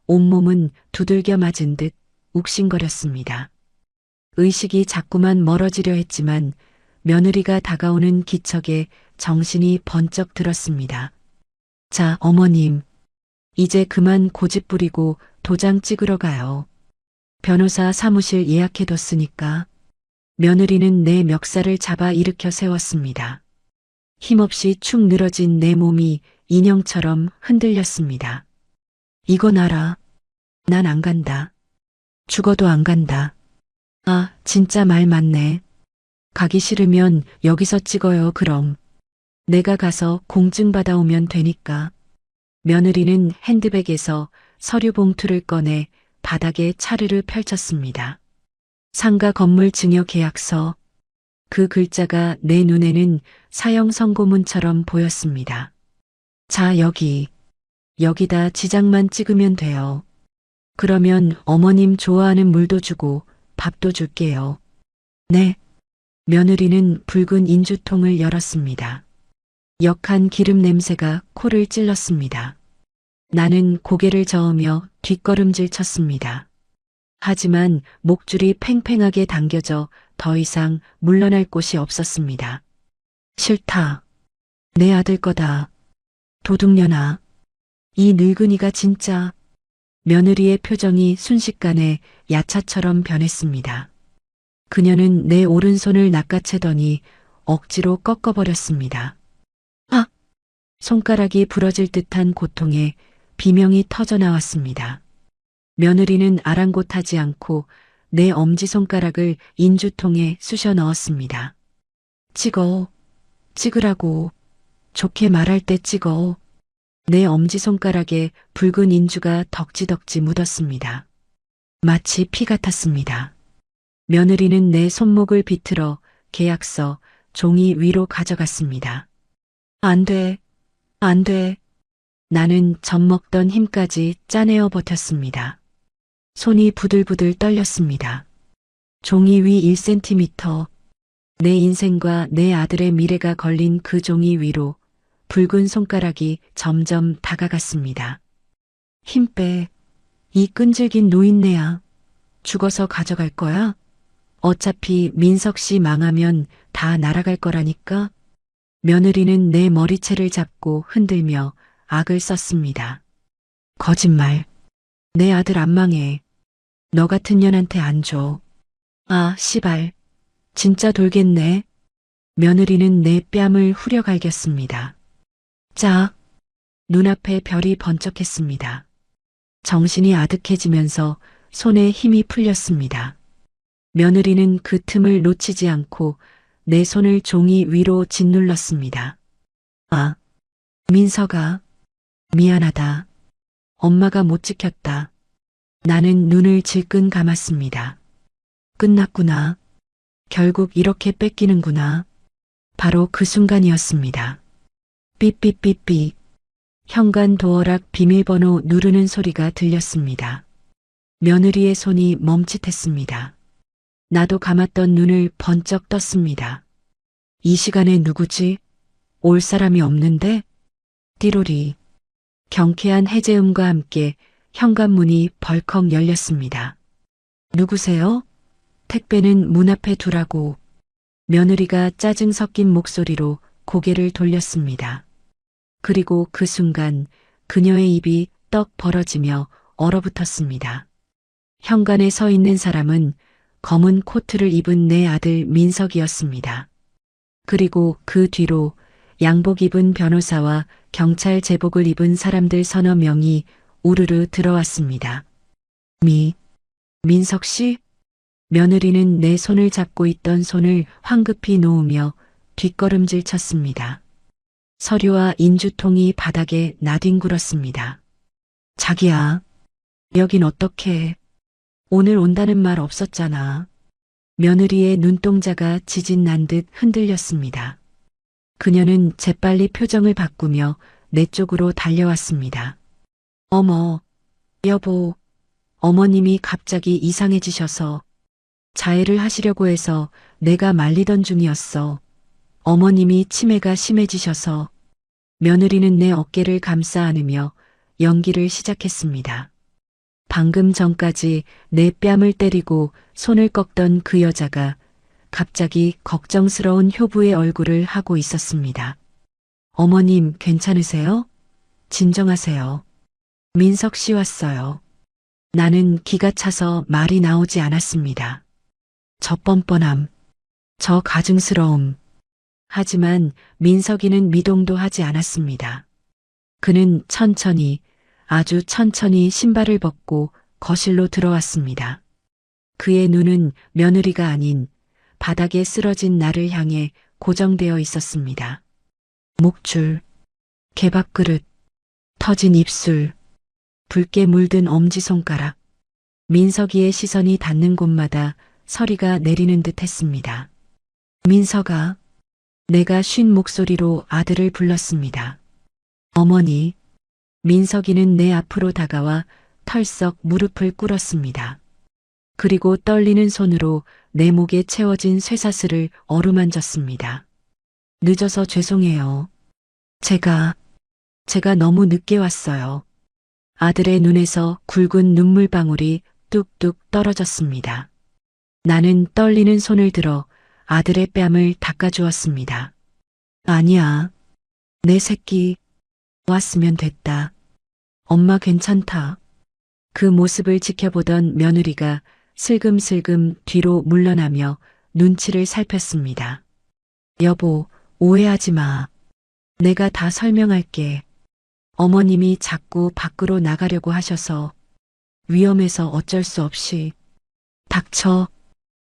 온몸은 두들겨 맞은 듯 욱신거렸습니다. 의식이 자꾸만 멀어지려 했지만 며느리가 다가오는 기척에 정신이 번쩍 들었습니다. 자, 어머님. 이제 그만 고집 부리고 도장 찍으러 가요. 변호사 사무실 예약해뒀으니까. 며느리는 내 멱살을 잡아 일으켜 세웠습니다. 힘없이 축 늘어진 내 몸이 인형처럼 흔들렸습니다. 이건 알아. 난 안 간다. 죽어도 안 간다. 아, 진짜 말 맞네. 가기 싫으면 여기서 찍어요, 그럼. 내가 가서 공증 받아오면 되니까. 며느리는 핸드백에서 서류 봉투를 꺼내 바닥에 차르르 펼쳤습니다. 상가 건물 증여 계약서. 그 글자가 내 눈에는 사형 선고문처럼 보였습니다. 자, 여기다 지장만 찍으면 돼요. 그러면 어머님 좋아하는 물도 주고 밥도 줄게요. 네. 며느리는 붉은 인주통을 열었습니다. 역한 기름 냄새가 코를 찔렀습니다. 나는 고개를 저으며 뒷걸음질 쳤습니다. 하지만 목줄이 팽팽하게 당겨져 더 이상 물러날 곳이 없었습니다. 싫다. 내 아들 거다. 도둑년아. 이 늙은이가 진짜. 며느리의 표정이 순식간에 야차처럼 변했습니다. 그녀는 내 오른손을 낚아채더니 억지로 꺾어버렸습니다. 아! 손가락이 부러질 듯한 고통에 비명이 터져나왔습니다. 며느리는 아랑곳하지 않고 내 엄지손가락을 인주통에 쑤셔 넣었습니다. 찍어. 찍으라고. 좋게 말할 때 찍어. 내 엄지손가락에 붉은 인주가 덕지덕지 묻었습니다. 마치 피 같았습니다. 며느리는 내 손목을 비틀어 계약서, 종이 위로 가져갔습니다. 안 돼. 안 돼. 나는 젖먹던 힘까지 짜내어 버텼습니다. 손이 부들부들 떨렸습니다. 종이 위 1cm, 내 인생과 내 아들의 미래가 걸린 그 종이 위로 붉은 손가락이 점점 다가갔습니다. 힘 빼. 이 끈질긴 노인네야. 죽어서 가져갈 거야? 어차피 민석 씨 망하면 다 날아갈 거라니까? 며느리는 내 머리채를 잡고 흔들며 악을 썼습니다. 거짓말. 내 아들 안 망해. 너 같은 년한테 안 줘. 아, 시발. 진짜 돌겠네. 며느리는 내 뺨을 후려갈겼습니다. 짝. 눈앞에 별이 번쩍했습니다. 정신이 아득해지면서 손에 힘이 풀렸습니다. 며느리는 그 틈을 놓치지 않고 내 손을 종이 위로 짓눌렀습니다. 아, 민서가. 미안하다. 엄마가 못 지켰다. 나는 눈을 질끈 감았습니다. 끝났구나. 결국 이렇게 뺏기는구나. 바로 그 순간이었습니다. 삐삐삐삐. 현관 도어락 비밀번호 누르는 소리가 들렸습니다. 며느리의 손이 멈칫했습니다. 나도 감았던 눈을 번쩍 떴습니다. 이 시간에 누구지? 올 사람이 없는데? 띠로리. 경쾌한 해제음과 함께 현관문이 벌컥 열렸습니다. 누구세요? 택배는 문 앞에 두라고. 며느리가 짜증 섞인 목소리로 고개를 돌렸습니다. 그리고 그 순간 그녀의 입이 떡 벌어지며 얼어붙었습니다. 현관에 서 있는 사람은 검은 코트를 입은 내 아들 민석이었습니다. 그리고 그 뒤로 양복 입은 변호사와 경찰 제복을 입은 사람들 서너 명이 우르르 들어왔습니다. 민석 씨? 며느리는 내 손을 잡고 있던 손을 황급히 놓으며 뒷걸음질 쳤습니다. 서류와 인주통이 바닥에 나뒹굴었습니다. 자기야, 여긴 어떻게? 오늘 온다는 말 없었잖아. 며느리의 눈동자가 지진 난 듯 흔들렸습니다. 그녀는 재빨리 표정을 바꾸며 내 쪽으로 달려왔습니다. 어머, 여보, 어머님이 갑자기 이상해지셔서 자해를 하시려고 해서 내가 말리던 중이었어. 어머님이 치매가 심해지셔서. 며느리는 내 어깨를 감싸 안으며 연기를 시작했습니다. 방금 전까지 내 뺨을 때리고 손을 꺾던 그 여자가 갑자기 걱정스러운 효부의 얼굴을 하고 있었습니다. 어머님 괜찮으세요? 진정하세요. 민석 씨 왔어요. 나는 기가 차서 말이 나오지 않았습니다. 저 뻔뻔함, 저 가증스러움. 하지만 민석이는 미동도 하지 않았습니다. 그는 천천히, 아주 천천히 신발을 벗고 거실로 들어왔습니다. 그의 눈은 며느리가 아닌 바닥에 쓰러진 나를 향해 고정되어 있었습니다. 목줄, 개밥그릇, 터진 입술, 붉게 물든 엄지손가락. 민석이의 시선이 닿는 곳마다 서리가 내리는 듯 했습니다. 민석아. 내가 쉰 목소리로 아들을 불렀습니다. 어머니. 민석이는 내 앞으로 다가와 털썩 무릎을 꿇었습니다. 그리고 떨리는 손으로 내 목에 채워진 쇠사슬을 어루만졌습니다. 늦어서 죄송해요. 제가 너무 늦게 왔어요. 아들의 눈에서 굵은 눈물방울이 뚝뚝 떨어졌습니다. 나는 떨리는 손을 들어 아들의 뺨을 닦아주었습니다. 아니야. 내 새끼 왔으면 됐다. 엄마 괜찮다. 그 모습을 지켜보던 며느리가 슬금슬금 뒤로 물러나며 눈치를 살폈습니다. 여보, 오해하지 마. 내가 다 설명할게. 어머님이 자꾸 밖으로 나가려고 하셔서 위험해서 어쩔 수 없이. 닥쳐.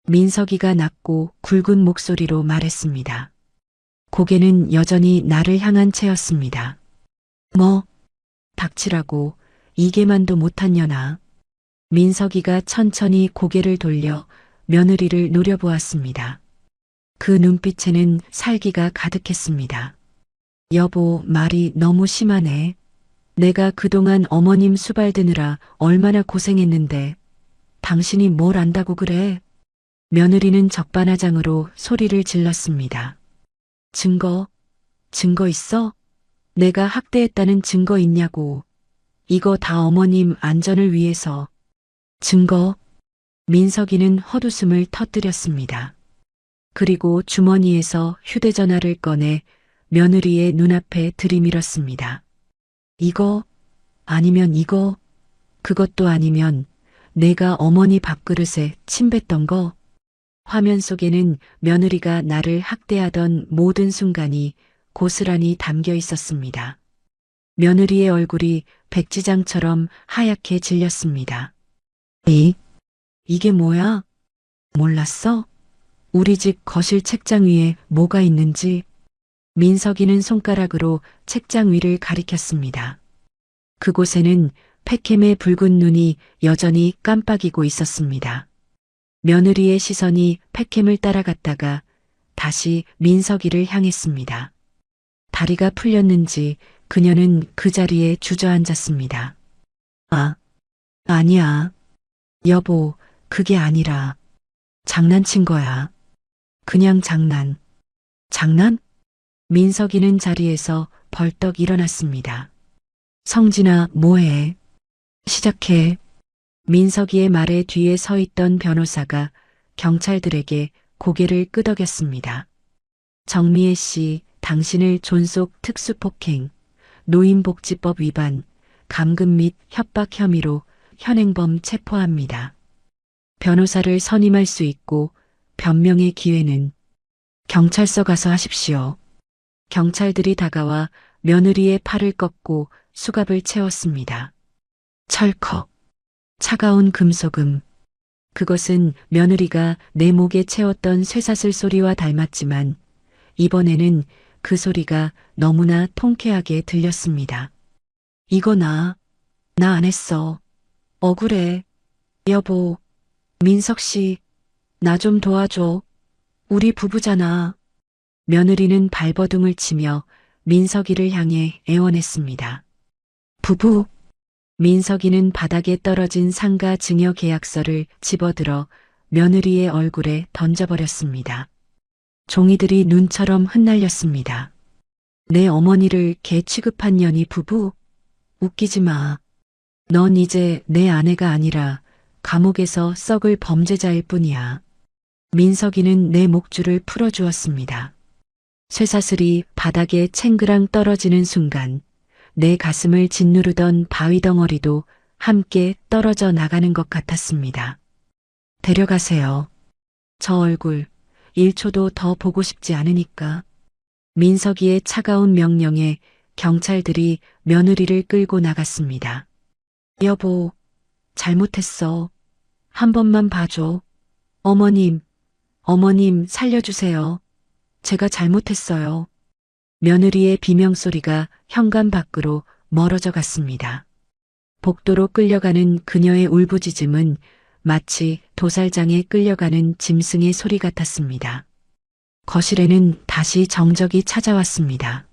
민석이가 낮고 굵은 목소리로 말했습니다. 고개는 여전히 나를 향한 채였습니다. 뭐? 닥치라고 이게만도 못한 년아. 민석이가 천천히 고개를 돌려 며느리를 노려보았습니다. 그 눈빛에는 살기가 가득했습니다. 여보, 말이 너무 심하네. 내가 그동안 어머님 수발 드느라 얼마나 고생했는데 당신이 뭘 안다고 그래? 며느리는 적반하장으로 소리를 질렀습니다. 증거 있어? 내가 학대했다는 증거 있냐고. 이거 다 어머님 안전을 위해서. 증거? 민석이는 헛웃음을 터뜨렸습니다. 그리고 주머니에서 휴대전화를 꺼내 며느리의 눈앞에 들이밀었습니다. 이거? 아니면 이거? 그것도 아니면 내가 어머니 밥그릇에 침 뱉던 거? 화면 속에는 며느리가 나를 학대하던 모든 순간이 고스란히 담겨 있었습니다. 며느리의 얼굴이 백지장처럼 하얗게 질렸습니다. 이게 뭐야? 몰랐어? 우리 집 거실 책장 위에 뭐가 있는지. 민석이는 손가락으로 책장 위를 가리켰습니다. 그곳에는 팩캠의 붉은 눈이 여전히 깜빡이고 있었습니다. 며느리의 시선이 팩캠을 따라갔다가 다시 민석이를 향했습니다. 다리가 풀렸는지 그녀는 그 자리에 주저앉았습니다. 아니야. 여보, 그게 아니라 장난친 거야. 그냥 장난. 장난? 민석이는 자리에서 벌떡 일어났습니다. 성진아, 뭐해? 시작해. 민석이의 말에 뒤에 서 있던 변호사가 경찰들에게 고개를 끄덕였습니다. 정미애 씨, 당신을 존속 특수폭행, 노인복지법 위반, 감금 및 협박 혐의로 현행범 체포합니다. 변호사를 선임할 수 있고 변명의 기회는 경찰서 가서 하십시오. 경찰들이 다가와 며느리의 팔을 꺾고 수갑을 채웠습니다. 철컥. 차가운 금속음. 그것은 며느리가 내 목에 채웠던 쇠사슬 소리와 닮았지만 이번에는 그 소리가 너무나 통쾌하게 들렸습니다. 이거 나 안 했어. 억울해. 여보, 민석 씨, 나 좀 도와줘. 우리 부부잖아. 며느리는 발버둥을 치며 민석이를 향해 애원했습니다. 부부? 민석이는 바닥에 떨어진 상가 증여 계약서를 집어들어 며느리의 얼굴에 던져버렸습니다. 종이들이 눈처럼 흩날렸습니다. 내 어머니를 개 취급한 년이 부부? 웃기지 마. 넌 이제 내 아내가 아니라 감옥에서 썩을 범죄자일 뿐이야. 민석이는 내 목줄을 풀어주었습니다. 쇠사슬이 바닥에 챙그랑 떨어지는 순간 내 가슴을 짓누르던 바위 덩어리도 함께 떨어져 나가는 것 같았습니다. 데려가세요. 저 얼굴 1초도 더 보고 싶지 않으니까. 민석이의 차가운 명령에 경찰들이 며느리를 끌고 나갔습니다. 여보, 잘못했어. 한 번만 봐줘. 어머님 살려주세요. 제가 잘못했어요. 며느리의 비명소리가 현관 밖으로 멀어져 갔습니다. 복도로 끌려가는 그녀의 울부짖음은 마치 도살장에 끌려가는 짐승의 소리 같았습니다. 거실에는 다시 정적이 찾아왔습니다.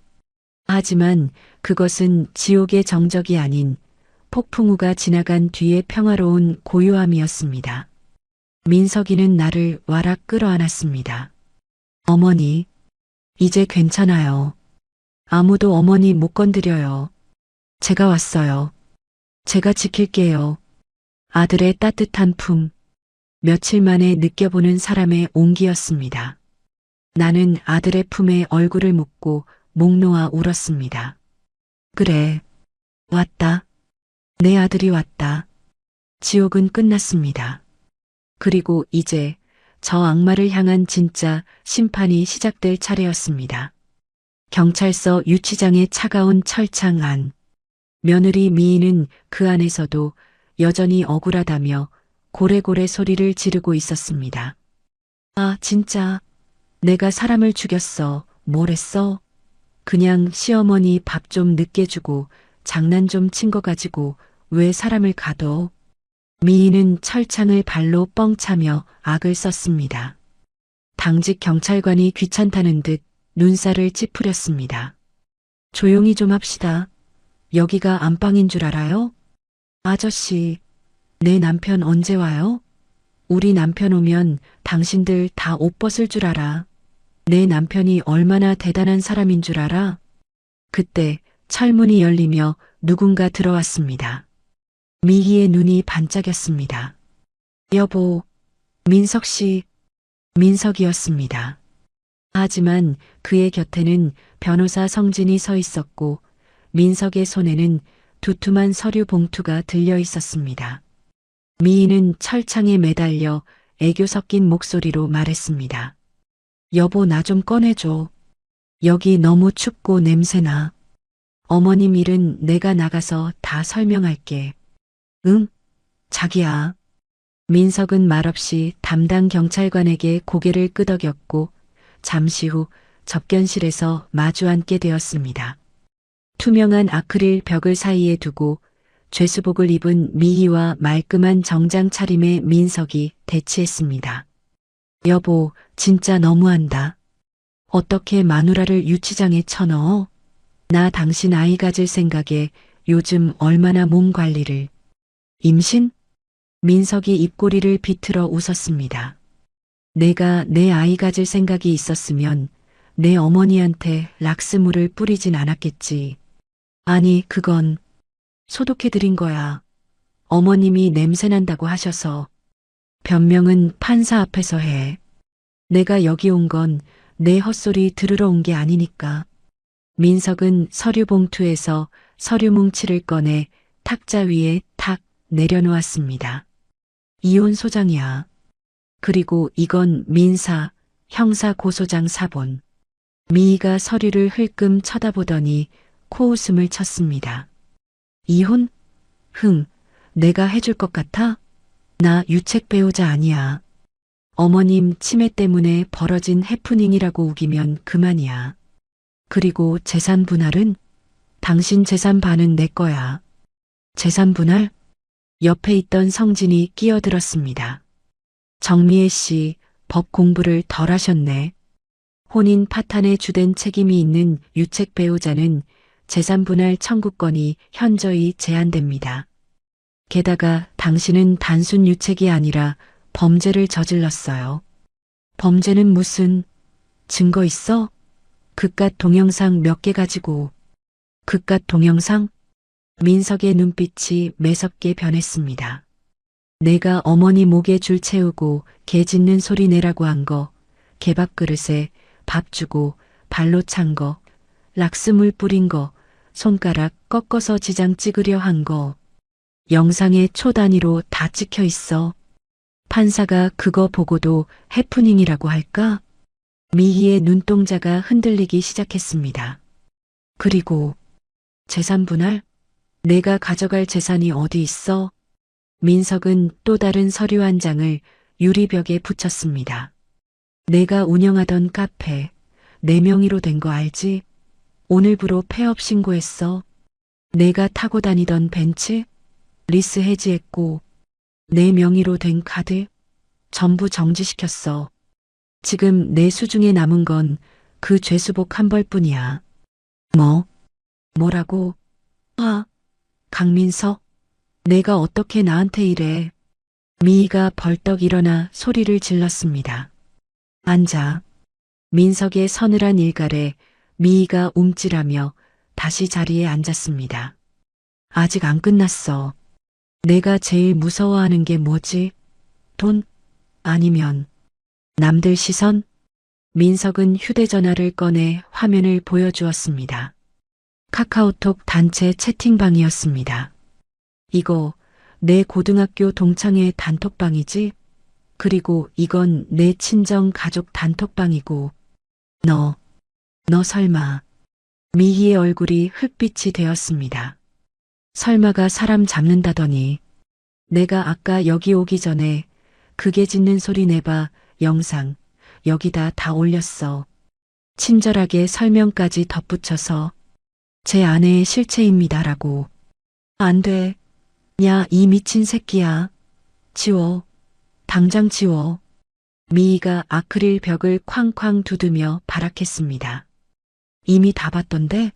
하지만 그것은 지옥의 정적이 아닌 폭풍우가 지나간 뒤의 평화로운 고요함이었습니다. 민석이는 나를 와락 끌어안았습니다. 어머니, 이제 괜찮아요. 아무도 어머니 못 건드려요. 제가 왔어요. 제가 지킬게요. 아들의 따뜻한 품, 며칠 만에 느껴보는 사람의 온기였습니다. 나는 아들의 품에 얼굴을 묻고 목 놓아 울었습니다. 그래, 왔다. 내 아들이 왔다. 지옥은 끝났습니다. 그리고 이제 저 악마를 향한 진짜 심판이 시작될 차례였습니다. 경찰서 유치장의 차가운 철창 안. 며느리 미희는 그 안에서도 여전히 억울하다며 고래고래 소리를 지르고 있었습니다. 아, 진짜. 내가 사람을 죽였어. 뭘 했어? 그냥 시어머니 밥 좀 늦게 주고 장난 좀 친 거 가지고 왜 사람을 가둬? 미희는 철창을 발로 뻥 차며 악을 썼습니다. 당직 경찰관이 귀찮다는 듯 눈살을 찌푸렸습니다. 조용히 좀 합시다. 여기가 안방인 줄 알아요? 아저씨, 내 남편 언제 와요? 우리 남편 오면 당신들 다 옷 벗을 줄 알아. 내 남편이 얼마나 대단한 사람인 줄 알아? 그때 철문이 열리며 누군가 들어왔습니다. 미희의 눈이 반짝였습니다. 여보, 민석 씨, 민석이었습니다. 하지만 그의 곁에는 변호사 성진이 서 있었고 민석의 손에는 두툼한 서류 봉투가 들려 있었습니다. 미희는 철창에 매달려 애교 섞인 목소리로 말했습니다. 여보, 나 좀 꺼내줘. 여기 너무 춥고 냄새나. 어머님 일은 내가 나가서 다 설명할게. 응? 자기야. 민석은 말없이 담당 경찰관에게 고개를 끄덕였고 잠시 후 접견실에서 마주 앉게 되었습니다. 투명한 아크릴 벽을 사이에 두고 죄수복을 입은 미희와 말끔한 정장 차림의 민석이 대치했습니다. 여보, 진짜 너무한다. 어떻게 마누라를 유치장에 쳐넣어? 나 당신 아이 가질 생각에 요즘 얼마나 몸 관리를. 임신? 민석이 입꼬리를 비틀어 웃었습니다. 내가 내 아이 가질 생각이 있었으면 내 어머니한테 락스물을 뿌리진 않았겠지. 아니, 그건 소독해드린 거야. 어머님이 냄새난다고 하셔서. 변명은 판사 앞에서 해. 내가 여기 온 건 내 헛소리 들으러 온 게 아니니까. 민석은 서류 봉투에서 서류 뭉치를 꺼내 탁자 위에 탁 내려놓았습니다. 이혼 소장이야. 그리고 이건 민사, 형사 고소장 사본. 미희가 서류를 흘끔 쳐다보더니 코웃음을 쳤습니다. 이혼? 흥, 내가 해줄 것 같아? 나 유책 배우자 아니야. 어머님 치매 때문에 벌어진 해프닝이라고 우기면 그만이야. 그리고 재산 분할은? 당신 재산 반은 내 거야. 재산 분할? 옆에 있던 성진이 끼어들었습니다. 정미애 씨, 법 공부를 덜 하셨네. 혼인 파탄에 주된 책임이 있는 유책 배우자는 재산 분할 청구권이 현저히 제한됩니다. 게다가 당신은 단순 유책이 아니라 범죄를 저질렀어요. 범죄는 무슨 증거 있어? 그깟 동영상 몇 개 가지고. 그깟 동영상? 민석의 눈빛이 매섭게 변했습니다. 내가 어머니 목에 줄 채우고 개 짖는 소리 내라고 한 거, 개밥 그릇에 밥 주고 발로 찬 거, 락스물 뿌린 거, 손가락 꺾어서 지장 찍으려 한 거. 영상에 초 단위로 다 찍혀 있어. 판사가 그거 보고도 해프닝이라고 할까? 미희의 눈동자가 흔들리기 시작했습니다. 그리고 재산 분할? 내가 가져갈 재산이 어디 있어? 민석은 또 다른 서류 한 장을 유리벽에 붙였습니다. 내가 운영하던 카페, 내 명의로 된 거 알지? 오늘부로 폐업 신고했어. 내가 타고 다니던 벤츠, 리스 해지했고, 내 명의로 된 카드, 전부 정지시켰어. 지금 내 수중에 남은 건 그 죄수복 한 벌뿐이야. 뭐? 뭐라고? 아, 강민석, 내가 어떻게 나한테 이래. 미희가 벌떡 일어나 소리를 질렀습니다. 앉아. 민석의 서늘한 일갈에 미희가 움찔하며 다시 자리에 앉았습니다. 아직 안 끝났어. 내가 제일 무서워하는 게 뭐지? 돈? 아니면 남들 시선? 민석은 휴대전화를 꺼내 화면을 보여주었습니다. 카카오톡 단체 채팅방이었습니다. 이거 내 고등학교 동창회 단톡방이지? 그리고 이건 내 친정 가족 단톡방이고 너 설마. 미희의 얼굴이 흙빛이 되었습니다. 설마가 사람 잡는다더니 내가 아까 여기 오기 전에 그게 짖는 소리 내봐 영상 여기다 다 올렸어. 친절하게 설명까지 덧붙여서 제 아내의 실체입니다라고. 안 돼. 야, 이 미친 새끼야. 지워. 당장 지워. 미희가 아크릴 벽을 쾅쾅 두드며 발악했습니다. 이미 다 봤던데?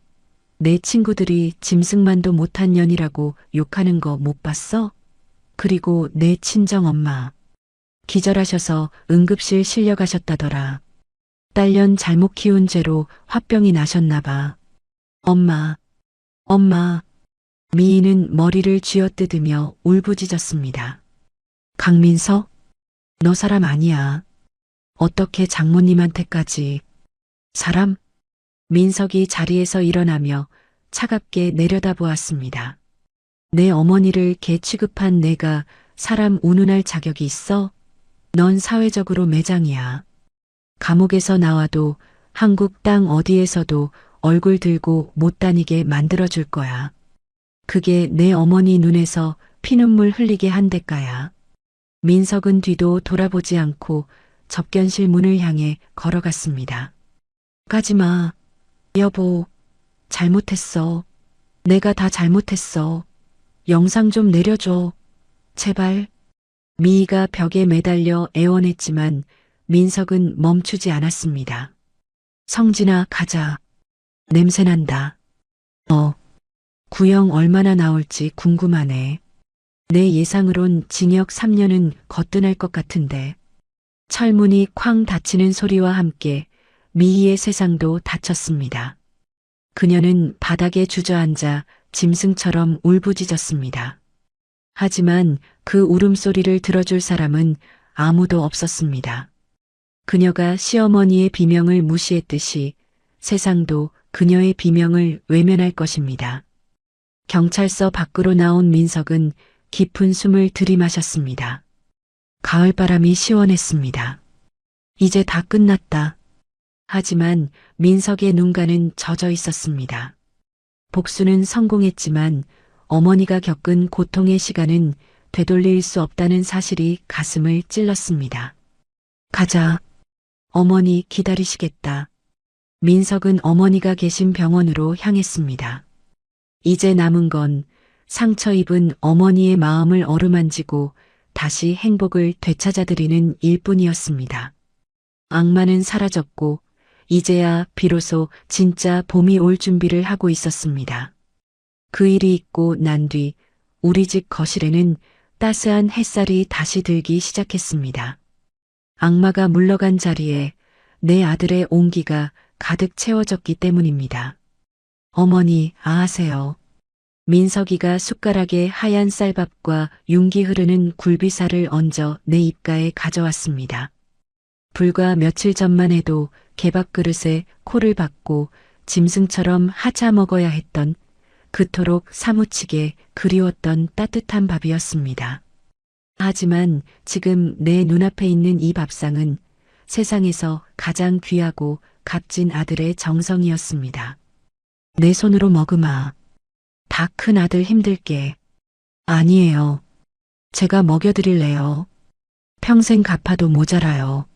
내 친구들이 짐승만도 못한 년이라고 욕하는 거 못 봤어? 그리고 내 친정엄마. 기절하셔서 응급실 실려가셨다더라. 딸년 잘못 키운 죄로 화병이 나셨나 봐. 엄마. 미희는 머리를 쥐어뜯으며 울부짖었습니다. 강민석? 너 사람 아니야. 어떻게 장모님한테까지. 사람? 민석이 자리에서 일어나며 차갑게 내려다보았습니다. 내 어머니를 개 취급한 내가 사람 운운할 자격이 있어? 넌 사회적으로 매장이야. 감옥에서 나와도 한국 땅 어디에서도 얼굴 들고 못 다니게 만들어줄 거야. 그게 내 어머니 눈에서 피눈물 흘리게 한 대가야. 민석은 뒤도 돌아보지 않고 접견실 문을 향해 걸어갔습니다. 가지마. 여보, 잘못했어. 내가 다 잘못했어. 영상 좀 내려줘. 제발. 미희가 벽에 매달려 애원했지만 민석은 멈추지 않았습니다. 성진아, 가자. 냄새난다. 구형 얼마나 나올지 궁금하네. 내 예상으론 징역 3년은 거뜬할 것 같은데. 철문이 쾅 닫히는 소리와 함께 미희의 세상도 닫혔습니다. 그녀는 바닥에 주저앉아 짐승처럼 울부짖었습니다. 하지만 그 울음소리를 들어줄 사람은 아무도 없었습니다. 그녀가 시어머니의 비명을 무시했듯이 세상도 그녀의 비명을 외면할 것입니다. 경찰서 밖으로 나온 민석은 깊은 숨을 들이마셨습니다. 가을바람이 시원했습니다. 이제 다 끝났다. 하지만 민석의 눈가는 젖어 있었습니다. 복수는 성공했지만 어머니가 겪은 고통의 시간은 되돌릴 수 없다는 사실이 가슴을 찔렀습니다. 가자. 어머니 기다리시겠다. 민석은 어머니가 계신 병원으로 향했습니다. 이제 남은 건 상처 입은 어머니의 마음을 어루만지고 다시 행복을 되찾아드리는 일뿐이었습니다. 악마는 사라졌고 이제야 비로소 진짜 봄이 올 준비를 하고 있었습니다. 그 일이 있고 난 뒤 우리 집 거실에는 따스한 햇살이 다시 들기 시작했습니다. 악마가 물러간 자리에 내 아들의 온기가 가득 채워졌기 때문입니다. 어머니, 아하세요. 민석이가 숟가락에 하얀 쌀밥과 윤기 흐르는 굴비살을 얹어 내 입가에 가져왔습니다. 불과 며칠 전만 해도 개밥 그릇에 코를 박고 짐승처럼 하차 먹어야 했던 그토록 사무치게 그리웠던 따뜻한 밥이었습니다. 하지만 지금 내 눈앞에 있는 이 밥상은 세상에서 가장 귀하고 값진 아들의 정성이었습니다. 내 손으로 먹으마. 다 큰 아들 힘들게. 아니에요. 제가 먹여드릴래요. 평생 갚아도 모자라요.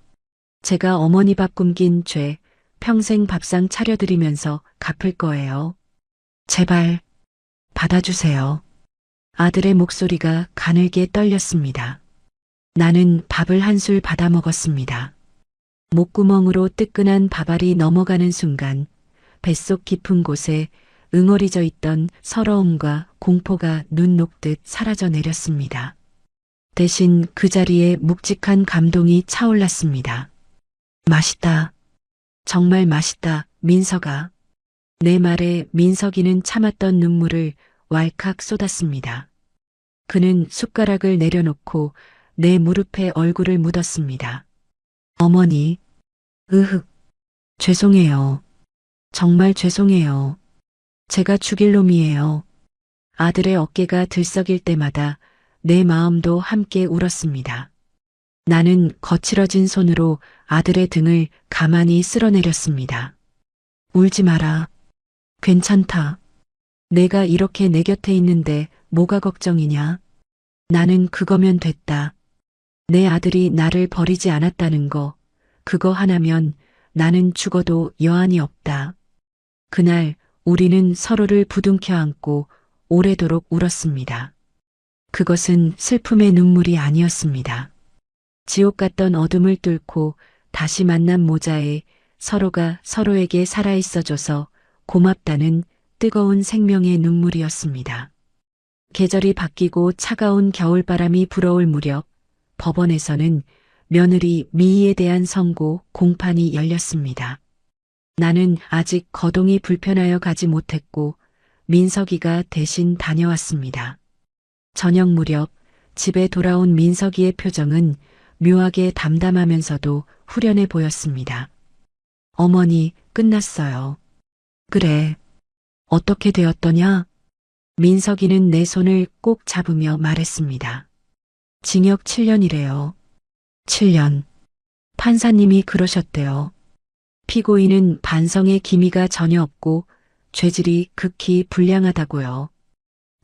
제가 어머니 밥 굶긴 죄 평생 밥상 차려드리면서 갚을 거예요. 제발 받아주세요. 아들의 목소리가 가늘게 떨렸습니다. 나는 밥을 한술 받아 먹었습니다. 목구멍으로 뜨끈한 밥알이 넘어가는 순간 뱃속 깊은 곳에 응어리져 있던 서러움과 공포가 눈 녹듯 사라져 내렸습니다. 대신 그 자리에 묵직한 감동이 차올랐습니다. 맛있다. 정말 맛있다, 민석아. 내 말에 민석이는 참았던 눈물을 왈칵 쏟았습니다. 그는 숟가락을 내려놓고 내 무릎에 얼굴을 묻었습니다. 어머니, 으흑, 죄송해요. 정말 죄송해요. 제가 죽일 놈이에요. 아들의 어깨가 들썩일 때마다 내 마음도 함께 울었습니다. 나는 거칠어진 손으로 아들의 등을 가만히 쓸어내렸습니다. 울지 마라. 괜찮다. 내가 이렇게 내 곁에 있는데 뭐가 걱정이냐? 나는 그거면 됐다. 내 아들이 나를 버리지 않았다는 거, 그거 하나면 나는 죽어도 여한이 없다. 그날 우리는 서로를 부둥켜 안고 오래도록 울었습니다. 그것은 슬픔의 눈물이 아니었습니다. 지옥 같던 어둠을 뚫고 다시 만난 모자에 서로가 서로에게 살아있어줘서 고맙다는 뜨거운 생명의 눈물이었습니다. 계절이 바뀌고 차가운 겨울바람이 불어올 무렵 법원에서는 며느리 미희에 대한 선고 공판이 열렸습니다. 나는 아직 거동이 불편하여 가지 못했고 민석이가 대신 다녀왔습니다. 저녁 무렵 집에 돌아온 민석이의 표정은 묘하게 담담하면서도 후련해 보였습니다. 어머니, 끝났어요. 그래. 어떻게 되었더냐? 민석이는 내 손을 꼭 잡으며 말했습니다. 징역 7년이래요. 7년. 판사님이 그러셨대요. 피고인은 반성의 기미가 전혀 없고 죄질이 극히 불량하다고요.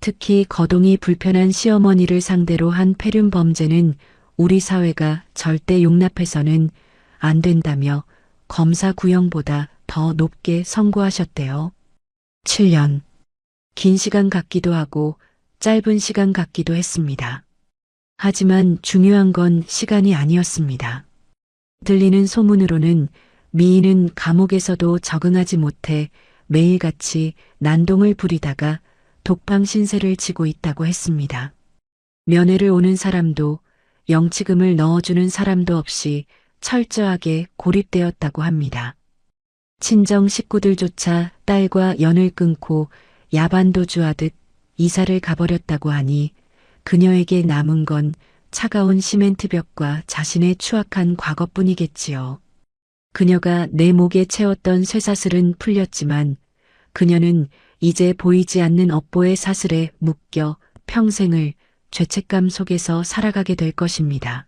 특히 거동이 불편한 시어머니를 상대로 한 폐륜 범죄는 우리 사회가 절대 용납해서는 안 된다며 검사 구형보다 더 높게 선고하셨대요. 7년. 긴 시간 같기도 하고 짧은 시간 같기도 했습니다. 하지만 중요한 건 시간이 아니었습니다. 들리는 소문으로는 미인은 감옥에서도 적응하지 못해 매일같이 난동을 부리다가 독방 신세를 지고 있다고 했습니다. 면회를 오는 사람도 영치금을 넣어주는 사람도 없이 철저하게 고립되었다고 합니다. 친정 식구들조차 딸과 연을 끊고 야반도주하듯 이사를 가버렸다고 하니 그녀에게 남은 건 차가운 시멘트 벽과 자신의 추악한 과거뿐이겠지요. 그녀가 내 목에 채웠던 쇠사슬은 풀렸지만 그녀는 이제 보이지 않는 업보의 사슬에 묶여 평생을 죄책감 속에서 살아가게 될 것입니다.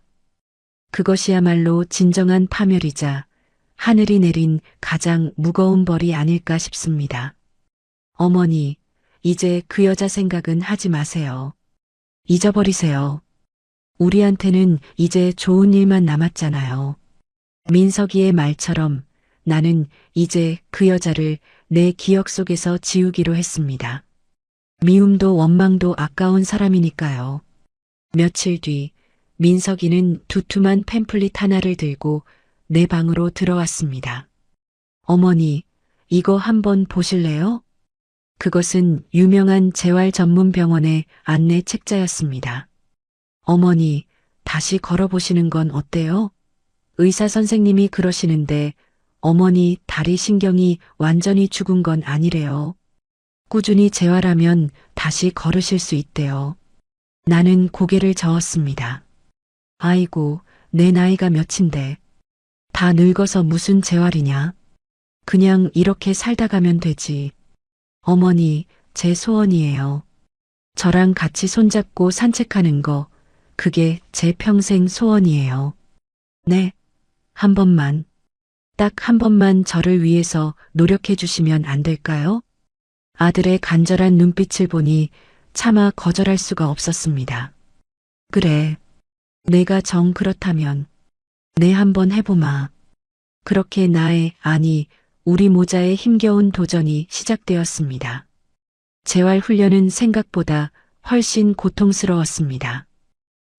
그것이야말로 진정한 파멸이자 하늘이 내린 가장 무거운 벌이 아닐까 싶습니다. 어머니, 이제 그 여자 생각은 하지 마세요. 잊어버리세요. 우리한테는 이제 좋은 일만 남았잖아요. 민석이의 말처럼 나는 이제 그 여자를 내 기억 속에서 지우기로 했습니다. 미움도 원망도 아까운 사람이니까요. 며칠 뒤 민석이는 두툼한 팸플릿 하나를 들고 내 방으로 들어왔습니다. 어머니, 이거 한번 보실래요? 그것은 유명한 재활 전문 병원의 안내 책자였습니다. 어머니, 다시 걸어보시는 건 어때요? 의사 선생님이 그러시는데 어머니 다리 신경이 완전히 죽은 건 아니래요. 꾸준히 재활하면 다시 걸으실 수 있대요. 나는 고개를 저었습니다. 아이고, 내 나이가 몇인데. 다 늙어서 무슨 재활이냐. 그냥 이렇게 살다 가면 되지. 어머니, 제 소원이에요. 저랑 같이 손잡고 산책하는 거, 그게 제 평생 소원이에요. 네, 한 번만, 딱 한 번만 저를 위해서 노력해 주시면 안 될까요? 아들의 간절한 눈빛을 보니 차마 거절할 수가 없었습니다. 그래, 내가 정 그렇다면 내 한번 해보마. 그렇게 나의, 아니, 우리 모자의 힘겨운 도전이 시작되었습니다. 재활 훈련은 생각보다 훨씬 고통스러웠습니다.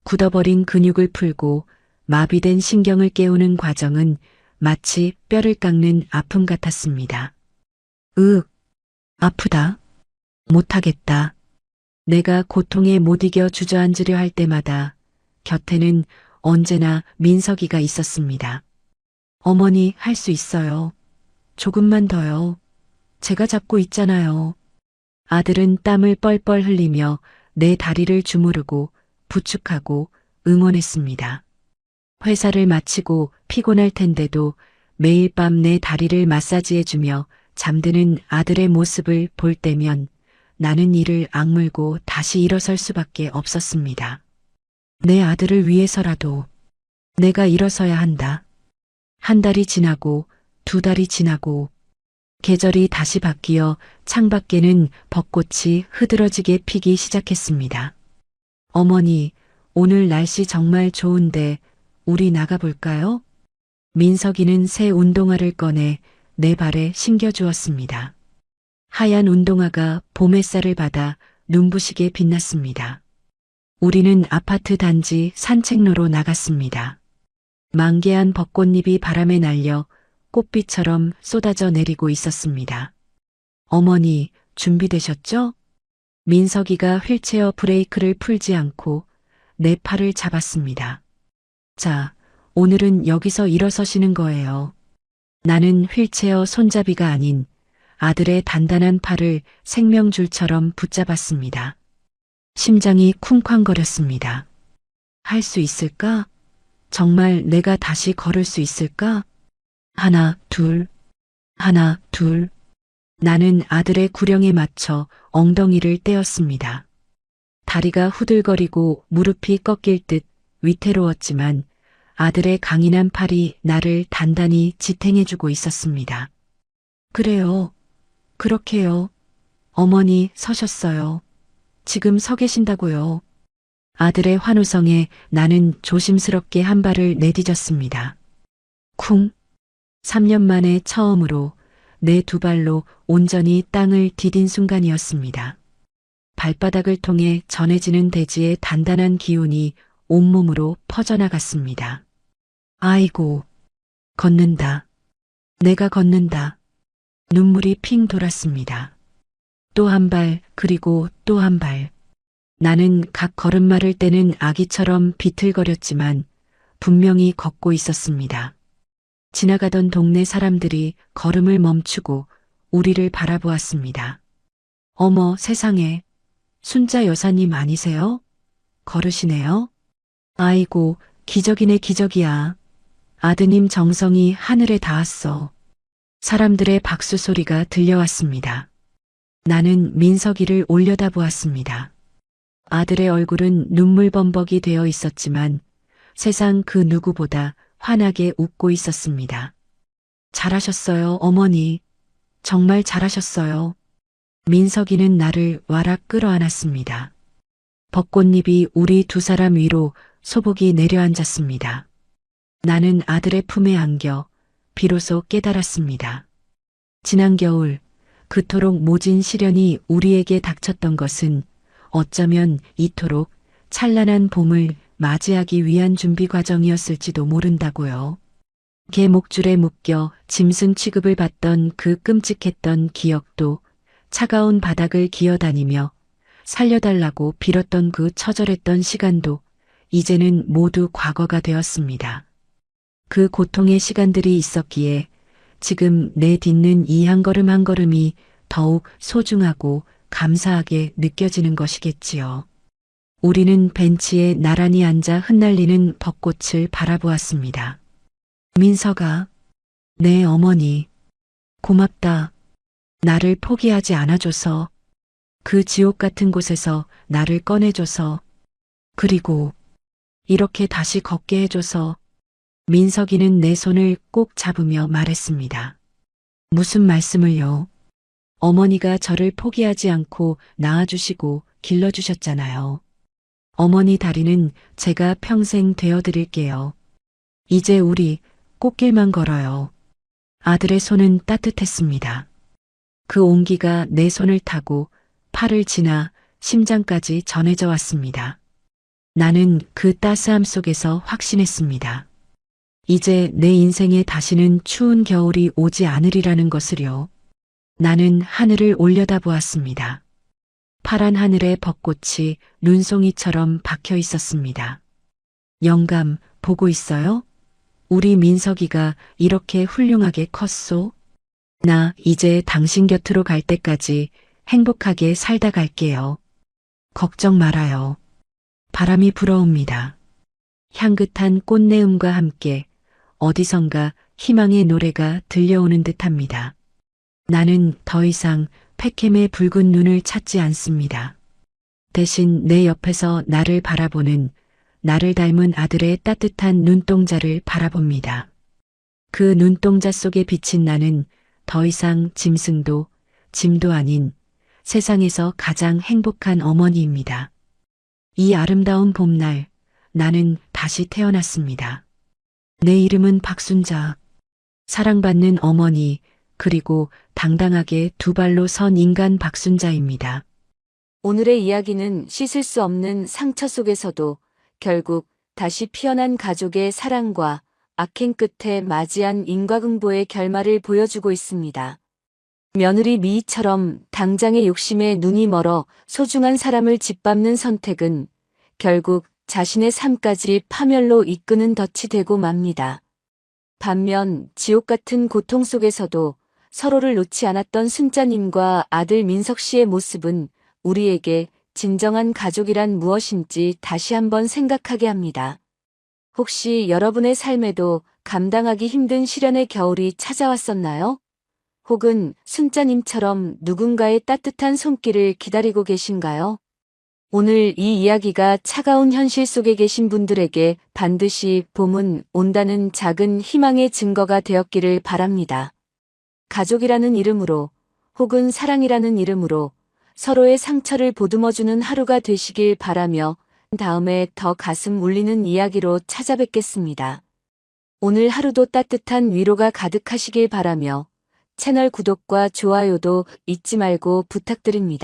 굳어버린 근육을 풀고 마비된 신경을 깨우는 과정은 마치 뼈를 깎는 아픔 같았습니다. 아프다. 못하겠다. 내가 고통에 못 이겨 주저앉으려 할 때마다 곁에는 언제나 민석이가 있었습니다. 어머니, 할 수 있어요. 조금만 더요. 제가 잡고 있잖아요. 아들은 땀을 뻘뻘 흘리며 내 다리를 주무르고 부축하고 응원했습니다. 회사를 마치고 피곤할 텐데도 매일 밤 내 다리를 마사지해주며 잠드는 아들의 모습을 볼 때면 나는 이를 악물고 다시 일어설 수밖에 없었습니다. 내 아들을 위해서라도 내가 일어서야 한다. 한 달이 지나고 두 달이 지나고 계절이 다시 바뀌어 창밖에는 벚꽃이 흐드러지게 피기 시작했습니다. 어머니, 오늘 날씨 정말 좋은데 우리 나가볼까요? 민석이는 새 운동화를 꺼내 내 발에 신겨주었습니다. 하얀 운동화가 봄 햇살을 받아 눈부시게 빛났습니다. 우리는 아파트 단지 산책로로 나갔습니다. 만개한 벚꽃잎이 바람에 날려 꽃비처럼 쏟아져 내리고 있었습니다. 어머니, 준비되셨죠? 민석이가 휠체어 브레이크를 풀지 않고 내 팔을 잡았습니다. 자, 오늘은 여기서 일어서시는 거예요. 나는 휠체어 손잡이가 아닌 아들의 단단한 팔을 생명줄처럼 붙잡았습니다. 심장이 쿵쾅거렸습니다. 할 수 있을까? 정말 내가 다시 걸을 수 있을까? 하나, 둘, 하나, 둘. 나는 아들의 구령에 맞춰 엉덩이를 떼었습니다. 다리가 후들거리고 무릎이 꺾일 듯 위태로웠지만 아들의 강인한 팔이 나를 단단히 지탱해주고 있었습니다. 그래요. 그렇게요. 어머니 서셨어요. 지금 서 계신다고요. 아들의 환호성에 나는 조심스럽게 한 발을 내디뎠습니다. 쿵. 3년 만에 처음으로 내 두 발로 온전히 땅을 디딘 순간이었습니다. 발바닥을 통해 전해지는 대지의 단단한 기운이 온몸으로 퍼져나갔습니다. 아이고, 걷는다. 내가 걷는다. 눈물이 핑 돌았습니다. 또 한 발, 그리고 또 한 발. 나는 각 걸음마를 떼는 아기처럼 비틀거렸지만 분명히 걷고 있었습니다. 지나가던 동네 사람들이 걸음을 멈추고 우리를 바라보았습니다. 어머, 세상에. 순자 여사님 아니세요? 걸으시네요? 아이고, 기적이네 기적이야. 아드님 정성이 하늘에 닿았어. 사람들의 박수 소리가 들려왔습니다. 나는 민석이를 올려다보았습니다. 아들의 얼굴은 눈물범벅이 되어 있었지만 세상 그 누구보다 환하게 웃고 있었습니다. 잘하셨어요, 어머니. 정말 잘하셨어요. 민석이는 나를 와락 끌어안았습니다. 벚꽃잎이 우리 두 사람 위로 소복이 내려앉았습니다. 나는 아들의 품에 안겨 비로소 깨달았습니다. 지난 겨울 그토록 모진 시련이 우리에게 닥쳤던 것은 어쩌면 이토록 찬란한 봄을 맞이하기 위한 준비 과정이었을지도 모른다고요. 개 목줄에 묶여 짐승 취급을 받던 그 끔찍했던 기억도 차가운 바닥을 기어다니며 살려달라고 빌었던 그 처절했던 시간도 이제는 모두 과거가 되었습니다. 그 고통의 시간들이 있었기에 지금 내 딛는 이 한 걸음 한 걸음이 더욱 소중하고 감사하게 느껴지는 것이겠지요. 우리는 벤치에 나란히 앉아 흩날리는 벚꽃을 바라보았습니다. 민석아, 내 어머니, 고맙다. 나를 포기하지 않아줘서, 그 지옥 같은 곳에서 나를 꺼내줘서, 그리고 이렇게 다시 걷게 해줘서. 민석이는 내 손을 꼭 잡으며 말했습니다. 무슨 말씀을요? 어머니가 저를 포기하지 않고 낳아주시고 길러주셨잖아요. 어머니 다리는 제가 평생 되어드릴게요. 이제 우리 꽃길만 걸어요. 아들의 손은 따뜻했습니다. 그 온기가 내 손을 타고 팔을 지나 심장까지 전해져 왔습니다. 나는 그 따스함 속에서 확신했습니다. 이제 내 인생에 다시는 추운 겨울이 오지 않으리라는 것을요. 나는 하늘을 올려다보았습니다. 파란 하늘에 벚꽃이 눈송이처럼 박혀 있었습니다. 영감, 보고 있어요? 우리 민석이가 이렇게 훌륭하게 컸소? 나 이제 당신 곁으로 갈 때까지 행복하게 살다 갈게요. 걱정 말아요. 바람이 불어옵니다. 향긋한 꽃내음과 함께 어디선가 희망의 노래가 들려오는 듯합니다. 나는 더 이상 폐캠의 붉은 눈을 찾지 않습니다. 대신 내 옆에서 나를 바라보는 나를 닮은 아들의 따뜻한 눈동자를 바라봅니다. 그 눈동자 속에 비친 나는 더 이상 짐도 아닌 세상에서 가장 행복한 어머니입니다. 이 아름다운 봄날, 나는 다시 태어났습니다. 내 이름은 박순자. 사랑받는 어머니, 그리고 당당하게 두 발로 선 인간 박순자입니다. 오늘의 이야기는 씻을 수 없는 상처 속에서도 결국 다시 피어난 가족의 사랑과 악행 끝에 맞이한 인과응보의 결말을 보여주고 있습니다. 며느리 미희처럼 당장의 욕심에 눈이 멀어 소중한 사람을 짓밟는 선택은 결국 자신의 삶까지 파멸로 이끄는 덫이 되고 맙니다. 반면 지옥 같은 고통 속에서도 서로를 놓지 않았던 순자님과 아들 민석 씨의 모습은 우리에게 진정한 가족이란 무엇인지 다시 한번 생각하게 합니다. 혹시 여러분의 삶에도 감당하기 힘든 시련의 겨울이 찾아왔었나요? 혹은 순자님처럼 누군가의 따뜻한 손길을 기다리고 계신가요? 오늘 이 이야기가 차가운 현실 속에 계신 분들에게 반드시 봄은 온다는 작은 희망의 증거가 되었기를 바랍니다. 가족이라는 이름으로 혹은 사랑이라는 이름으로 서로의 상처를 보듬어주는 하루가 되시길 바라며 다음에 더 가슴 울리는 이야기로 찾아뵙겠습니다. 오늘 하루도 따뜻한 위로가 가득하시길 바라며 채널 구독과 좋아요도 잊지 말고 부탁드립니다.